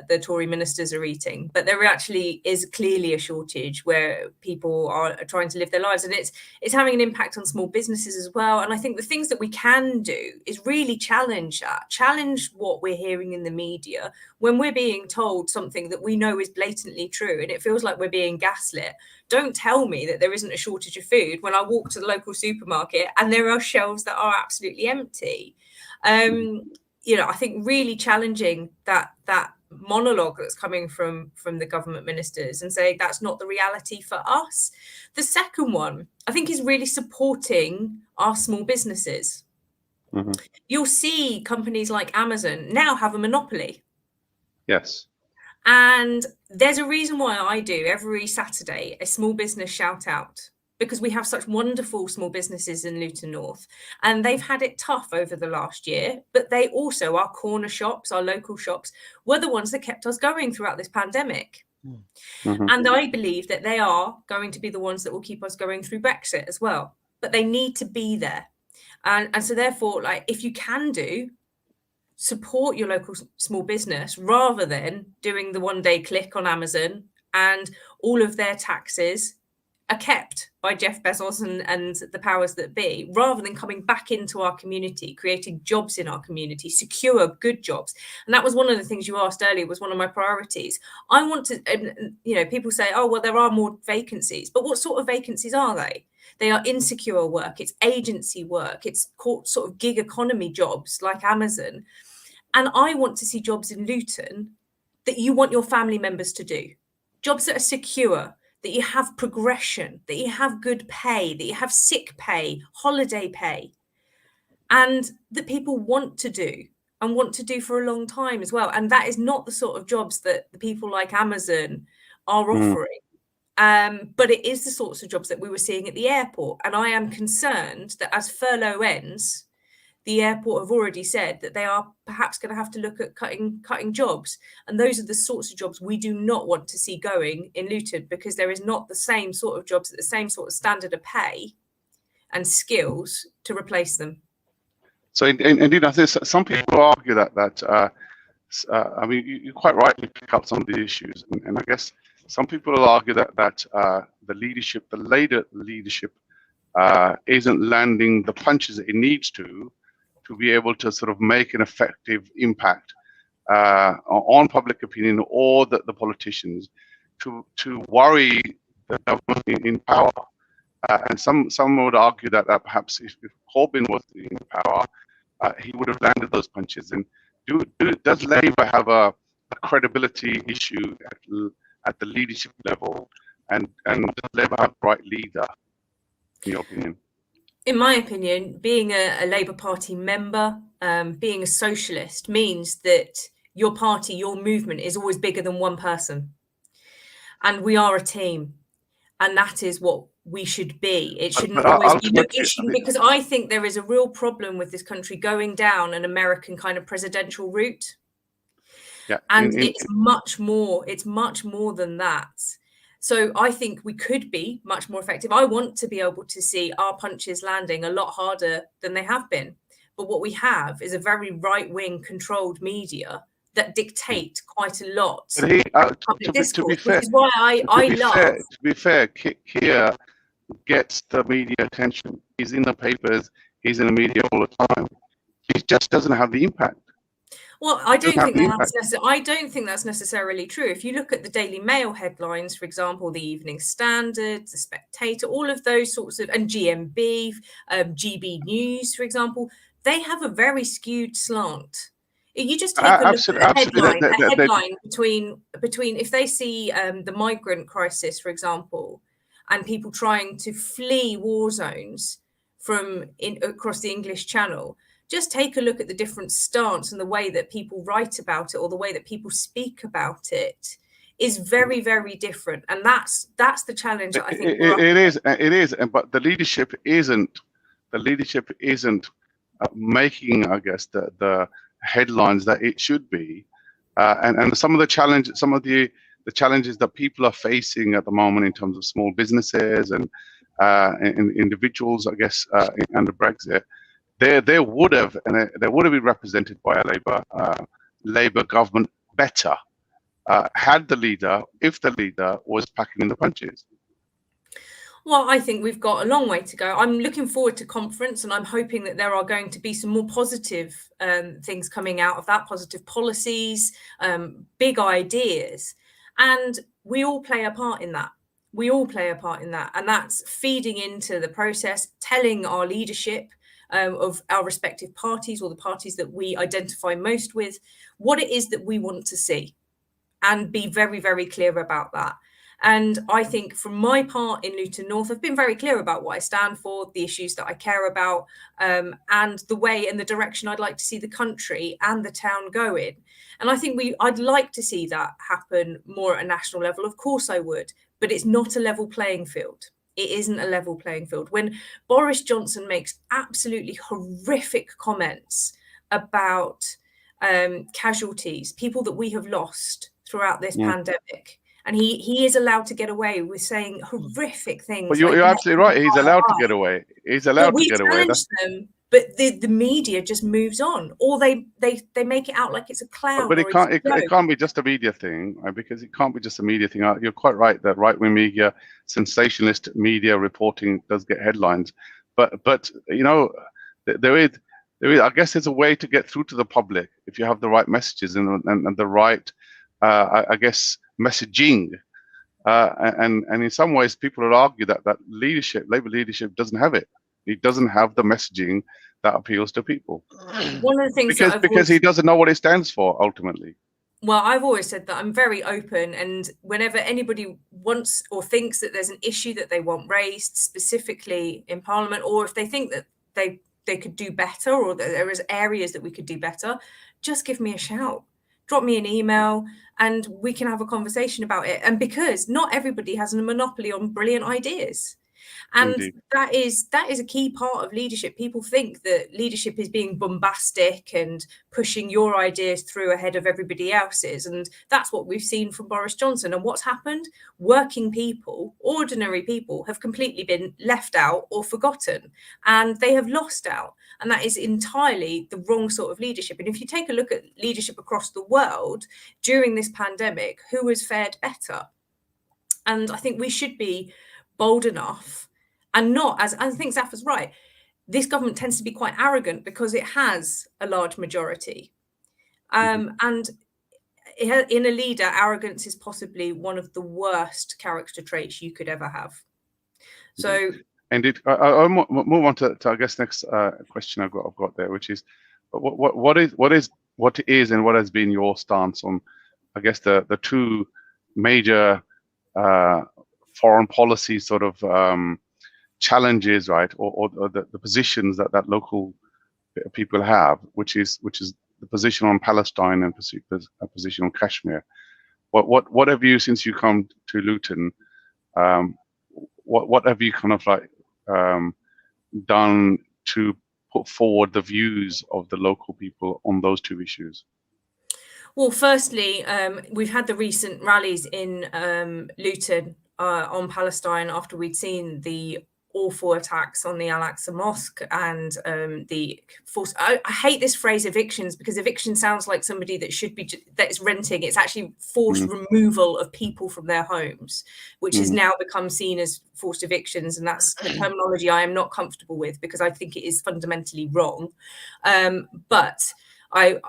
the Tory ministers are eating, but there actually is clearly a shortage where people are trying to live their lives, and it's having an impact on small businesses as well. And I think the things that we can do is really challenge what we're hearing in the media when we're being told something that we know is blatantly true, and it feels like we're being gaslit. Don't tell me that there isn't a shortage of food when I walk to the local supermarket and there are shelves that are absolutely empty. I think really challenging that monologue that's coming from the government ministers and say that's not the reality for us. The second one, I think, is really supporting our small businesses. Mm-hmm. You'll see companies like Amazon now have a monopoly. Yes. And there's a reason why I do every Saturday a small business shout out, because we have such wonderful small businesses in Luton North, and they've had it tough over the last year, but they also, our corner shops, our local shops, were the ones that kept us going throughout this pandemic. Mm-hmm. And I believe that they are going to be the ones that will keep us going through Brexit as well, but they need to be there. And so therefore, if you can support your local small business rather than doing the one-day click on Amazon, and all of their taxes are kept by Jeff Bezos and the powers that be, rather than coming back into our community, creating jobs in our community, secure good jobs. And that was one of the things you asked earlier, was one of my priorities. I want to, people say, oh, well, there are more vacancies, but what sort of vacancies are they? They are insecure work, it's agency work, it's sort of gig economy jobs like Amazon. And I want to see jobs in Luton that you want your family members to do. Jobs that are secure, that you have progression, that you have good pay, that you have sick pay, holiday pay, and that people want to do and want to do for a long time as well. And that is not the sort of jobs that the people like Amazon are offering. But it is the sorts of jobs that we were seeing at the airport. And I am concerned that as furlough ends, the airport have already said that they are perhaps going to have to look at cutting jobs. And those are the sorts of jobs we do not want to see going in Luton, because there is not the same sort of jobs at the same sort of standard of pay and skills to replace them. So indeed, I think some people argue that I mean, you quite rightly pick up some of the issues, and I guess some people will argue that the leadership, the later leadership, isn't landing the punches that it needs to be able to sort of make an effective impact on public opinion or the politicians to worry the government in power. And some would argue that perhaps if Corbyn was in power, he would have landed those punches. And does Labour have a credibility issue at the leadership level? And does Labour have the right leader, in your opinion? In my opinion, being a Labour Party member, being a socialist means that your party, your movement is always bigger than one person. And we are a team. And that is what we should be. It shouldn't always be, it shouldn't, because I think there is a real problem with this country going down an American kind of presidential route. Yeah, and it's much more than that. So I think we could be much more effective. I want to be able to see our punches landing a lot harder than they have been. But what we have is a very right-wing controlled media that dictate quite a lot. To be fair, which is why I love. To be fair, Keir gets the media attention. He's in the papers. He's in the media all the time. He just doesn't have the impact. Well, I don't think that's necessarily true. If you look at the Daily Mail headlines, for example, the Evening Standard, the Spectator, all of those sorts of, and GMB, GB News, for example, they have a very skewed slant. You just take a look at a headline between if they see the migrant crisis, for example, and people trying to flee war zones from across the English Channel. Just take a look at the different stance and the way that people write about it or the way that people speak about it is very, very different. And that's the challenge that I think it is. But the leadership isn't making, I guess, the headlines that it should be. And some of the challenges that people are facing at the moment in terms of small businesses and individuals, I guess, under Brexit, they would have been represented by a Labour government better if the leader was packing in the punches. Well, I think we've got a long way to go. I'm looking forward to conference, and I'm hoping that there are going to be some more positive things coming out of that, positive policies, big ideas, and we all play a part in that. And that's feeding into the process, telling our leadership of our respective parties or the parties that we identify most with, what it is that we want to see, and be very, very clear about that. And I think from my part in Luton North, I've been very clear about what I stand for, the issues that I care about, and the way and the direction I'd like to see the country and the town go in. And I think I'd like to see that happen more at a national level. Of course I would, but it's not a level playing field. It isn't a level playing field. When Boris Johnson makes absolutely horrific comments about casualties, people that we have lost throughout this pandemic, and he is allowed to get away with saying horrific things. But you're absolutely right. He's allowed to get away. He's allowed to get away. But the media just moves on, or they make it out like it's a clown. But it can't be just a media thing, right? Because it can't be just a media thing. You're quite right that right-wing media, sensationalist media reporting does get headlines. But you know, there is I guess there's a way to get through to the public if you have the right messages and the right I guess messaging. And in some ways, people would argue that Labour leadership doesn't have it. He doesn't have the messaging that appeals to people. One of the things because he doesn't know what it stands for ultimately. Well, I've always said that I'm very open, and whenever anybody wants or thinks that there's an issue that they want raised specifically in Parliament, or if they think that they could do better, or that there is areas that we could do better, just give me a shout. Drop me an email and we can have a conversation about it. And because not everybody has a monopoly on brilliant ideas. And Indeed. that is a key part of leadership. People think that leadership is being bombastic and pushing your ideas through ahead of everybody else's. And that's what we've seen from Boris Johnson. And what's happened? Working people, ordinary people, have completely been left out or forgotten, and they have lost out. And that is entirely the wrong sort of leadership. And if you take a look at leadership across the world during this pandemic, who has fared better? And I think we should be bold enough and not, as I think Zaffar's right, this government tends to be quite arrogant because it has a large majority. And in a leader, arrogance is possibly one of the worst character traits you could ever have. So, Indeed. I'll move on to I guess next question I've got there, which is what is and what has been your stance on, I guess, the two major foreign policy sort of challenges, right, or the positions that local people have, which is the position on Palestine and a position on Kashmir. What have you, since you come to Luton, what have you kind of like done to put forward the views of the local people on those two issues? Well, firstly, we've had the recent rallies in Luton on Palestine after we'd seen the awful attacks on the Al-Aqsa Mosque and the forced. I hate this phrase evictions, because eviction sounds like somebody that is renting. It's actually forced removal of people from their homes, which has now become seen as forced evictions, and that's the terminology I am not comfortable with, because I think it is fundamentally wrong. But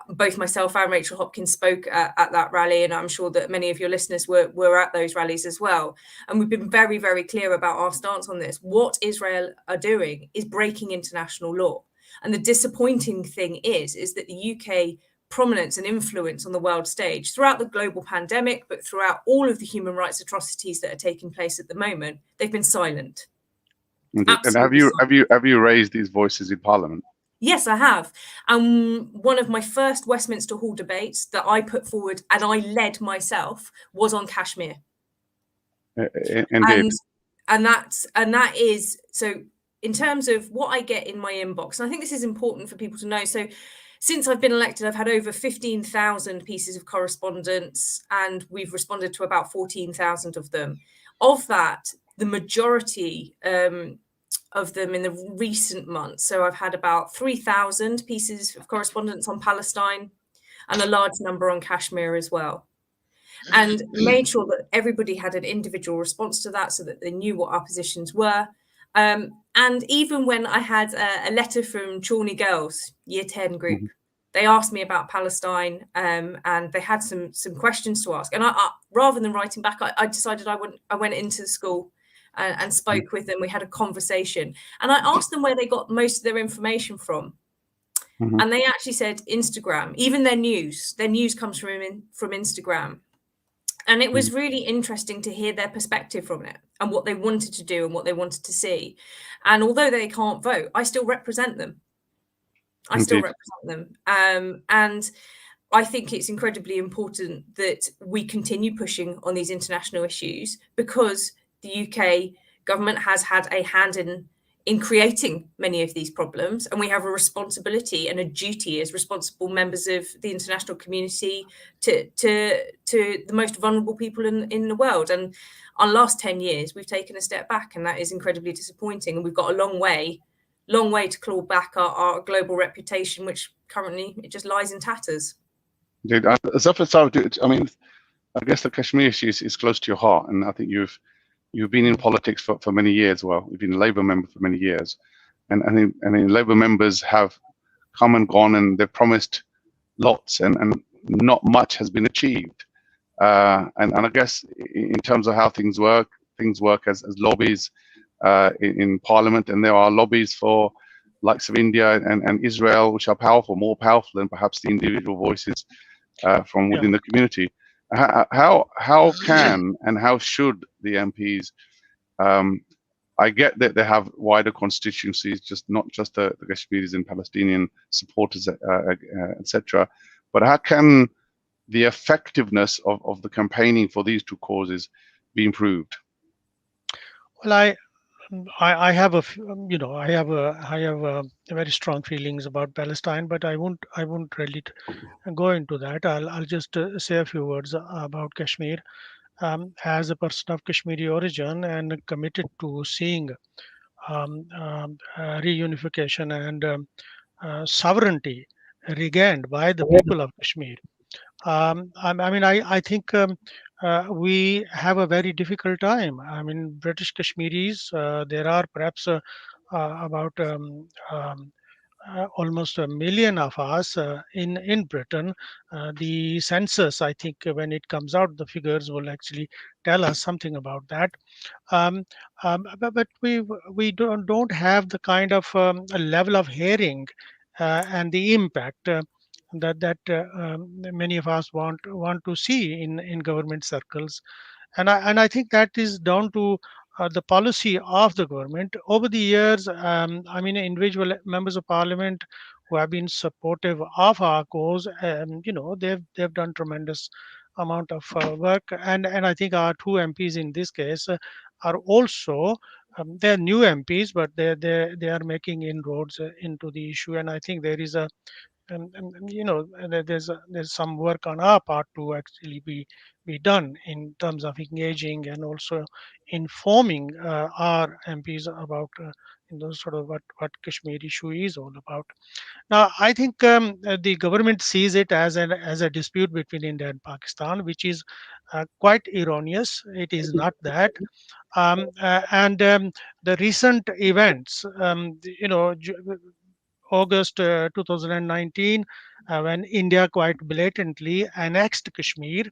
both myself and Rachel Hopkins spoke at that rally, and I'm sure that many of your listeners were at those rallies as well. And we've been very, very clear about our stance on this. What Israel are doing is breaking international law. And the disappointing thing is that the UK prominence and influence on the world stage throughout the global pandemic, but throughout all of the human rights atrocities that are taking place at the moment, they've been silent. And have you raised these voices in Parliament? Yes, I have. And one of my first Westminster Hall debates that I put forward and I led myself was on Kashmir. Indeed. And that is, so in terms of what I get in my inbox, and I think this is important for people to know. So since I've been elected, I've had over 15,000 pieces of correspondence, and we've responded to about 14,000 of them. Of that, the majority of them in the recent months. So I've had about 3,000 pieces of correspondence on Palestine and a large number on Kashmir as well. And made sure that everybody had an individual response to that so that they knew what our positions were. And even when I had a letter from Chorney Girls, Year 10 group, they asked me about Palestine and they had some questions to ask. And I rather than writing back, I decided I went into the school and spoke with them. We had a conversation, and I asked them where they got most of their information from. And they actually said Instagram. Even their news comes from Instagram. And it was really interesting to hear their perspective from it and what they wanted to do and what they wanted to see. And although they can't vote, I still represent them. And I think it's incredibly important that we continue pushing on these international issues, because the UK government has had a hand in creating many of these problems, and we have a responsibility and a duty as responsible members of the international community to the most vulnerable people in the world. And our last 10 years, we've taken a step back, and that is incredibly disappointing. And we've got a long way to claw back our global reputation, which currently it just lies in tatters. Indeed. I mean, I guess the Kashmir issue is close to your heart, and I think you've been in politics for many years. Well, you've been a Labour member for many years, and Labour members have come and gone, and they've promised lots, and not much has been achieved. And I guess in terms of how things work as lobbies in Parliament, and there are lobbies for likes of India and Israel, which are powerful, more powerful than perhaps the individual voices from within the community. How can and how should the MPs? I get that they have wider constituencies, not just the Kashmiris and Palestinian supporters, etc. But how can the effectiveness of the campaigning for these two causes be improved? Well, I have I have very strong feelings about Palestine, but I won't really go into that. I'll just say a few words about Kashmir. As a person of Kashmiri origin and committed to seeing reunification and sovereignty regained by the people of Kashmir. I think we have a very difficult time. I mean, British Kashmiris, there are perhaps about almost a million of us in Britain. The census, I think, when it comes out, the figures will actually tell us something about that. Um, but we don't have the kind of a level of hearing and the impact that many of us want to see in government circles, and I think that is down to the policy of the government over the years. I mean, individual members of parliament who have been supportive of our cause, they've done tremendous amount of work, and I think our two MPs in this case are also they're new MPs, but they are making inroads into the issue, and I think there is a there's some work on our part to actually be done in terms of engaging and also informing our MPs about sort of what Kashmir issue is all about. Now, I think the government sees it as a dispute between India and Pakistan, which is quite erroneous. It is not that. And The recent events, August 2019, when India quite blatantly annexed Kashmir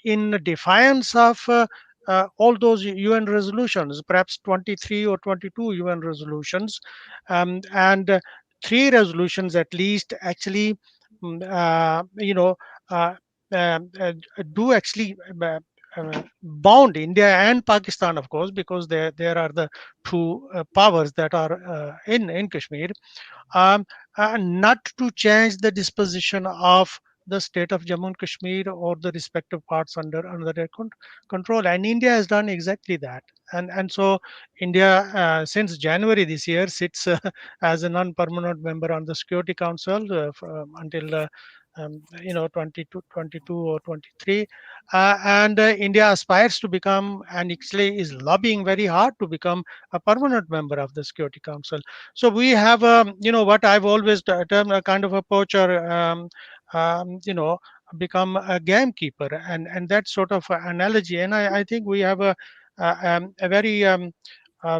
in defiance of all those UN resolutions, perhaps 23 or 22 UN resolutions, and three resolutions at least actually, mm, uh, you know, uh, do actually bound India and Pakistan, of course, because there are the two powers that are in Kashmir, um, not to change the disposition of the state of Jammu and Kashmir or the respective parts under their control. And India has done exactly that. And so India, since January this year, sits as a non-permanent member on the Security Council until 22 or 23, and India aspires to become, and actually is lobbying very hard to become, a permanent member of the Security Council. So we have, what I've always termed a kind of a poacher, become a gamekeeper, and that sort of analogy. And I think we have a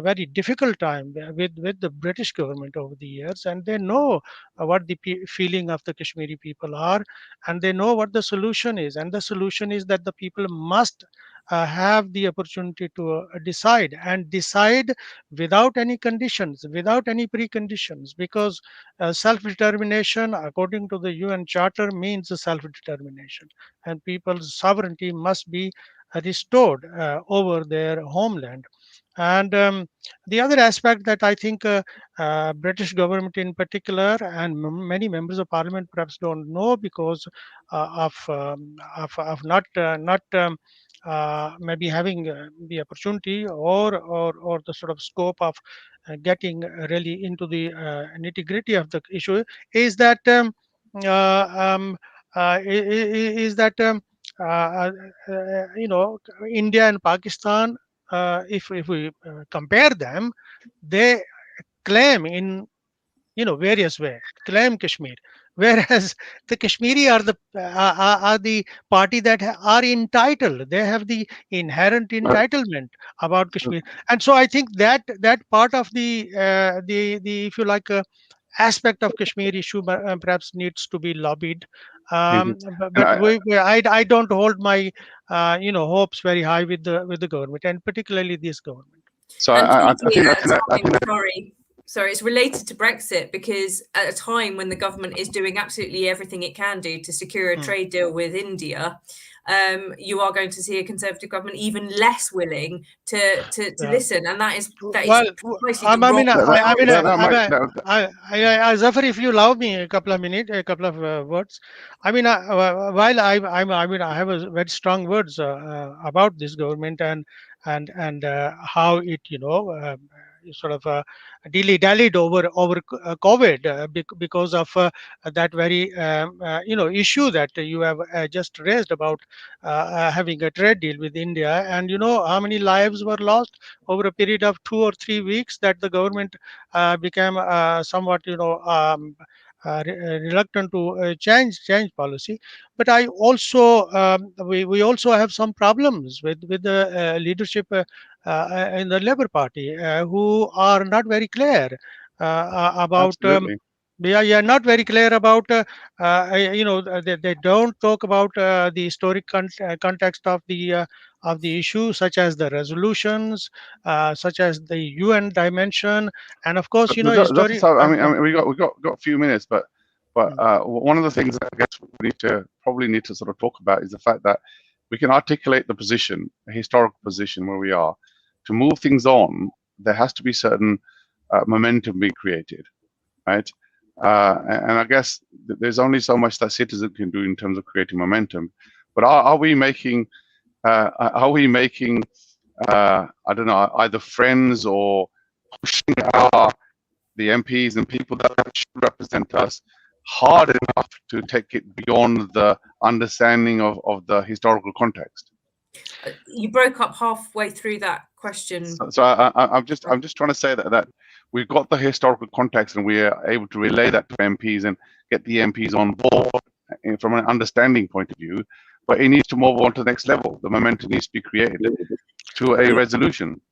very difficult time with the British government over the years, and they know what the feeling of the Kashmiri people are, and they know what the solution is. And the solution is that the people must have the opportunity to decide without any conditions, without any preconditions, because self-determination, according to the UN Charter, means self-determination, and people's sovereignty must be restored over their homeland. And the other aspect that I think British government in particular and many members of parliament perhaps don't know, because of not maybe having the opportunity or the sort of scope of getting really into the nitty-gritty of the issue, is that is that India and Pakistan, if we compare them, they claim in various way, claim Kashmir, whereas the Kashmiri are the party that are entitled. They have the inherent entitlement about Kashmir, and so I think that part of the if you like aspect of Kashmir issue perhaps needs to be lobbied. Mhm. And But I don't hold my hopes very high with the government, and particularly this government. so And I particularly think at that's a time, sorry, it's related to Brexit, because at a time when the government is doing absolutely everything it can do to secure a trade deal with India, you are going to see a Conservative government even less willing to Yeah. listen, and that is Well, precisely I the wrong Zafar, if you allow me a couple of minutes, a couple of words. I mean, while I have a very strong words about this government, and how it sort of dilly-dallied over COVID because of that very issue that you have just raised about having a trade deal with India. And you know how many lives were lost over a period of 2 or 3 weeks that the government became somewhat reluctant to change policy. But I also we also have some problems with the leadership in the Labour Party who are not very clear about. Absolutely. Not very clear about. They don't talk about the historic context of the issue, such as the resolutions, such as the UN dimension, and of course, Dr. history. Saab, I mean, we got a few minutes, but one of the things I guess we probably need to sort of talk about is the fact that we can articulate the position, a historical position where we are. To move things on, there has to be certain momentum being created, right? And I guess there's only so much that citizen can do in terms of creating momentum. But are we making I don't know, either friends or pushing the MPs and people that should represent us hard enough to take it beyond the understanding of the historical context? You broke up halfway through that question. So I'm just trying to say that we've got the historical context and we are able to relay that to MPs and get the MPs on board from an understanding point of view, but it needs to move on to the next level. The momentum needs to be created to a resolution.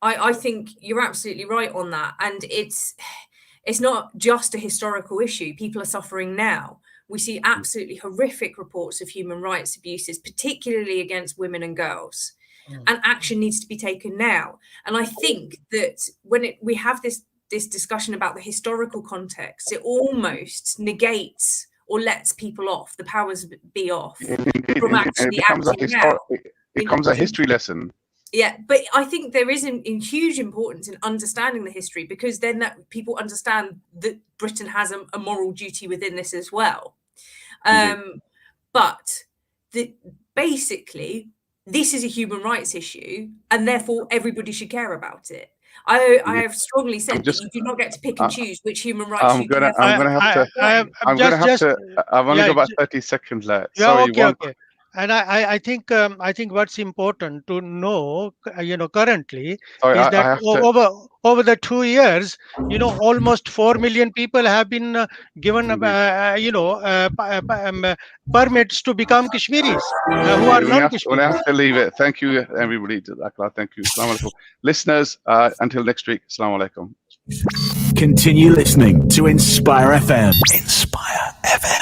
I think you're absolutely right on that. And it's not just a historical issue. People are suffering now. We see absolutely horrific reports of human rights abuses, particularly against women and girls. And action needs to be taken now. And I think that when we have this discussion about the historical context, it almost negates or lets people off, the powers be off, from actually acting now. It becomes a history lesson. Yeah, but I think there is in huge importance in understanding the history, because then that people understand that Britain has a moral duty within this as well. But basically, this is a human rights issue, and therefore everybody should care about it. I have strongly said that you do not get to pick and choose which human rights you care for. I'm gonna have to. I've only got about 30 seconds left. Yeah, okay. And I think what's important to know, currently, is that over the 2 years, almost 4 million people have been given, permits to become Kashmiris who are non-Kashmiris. We'll have to leave it. Thank you, everybody. Thank you. Assalamu alaikum. Listeners, until next week. Assalamu alaikum. Continue listening to Inspire FM. Inspire FM.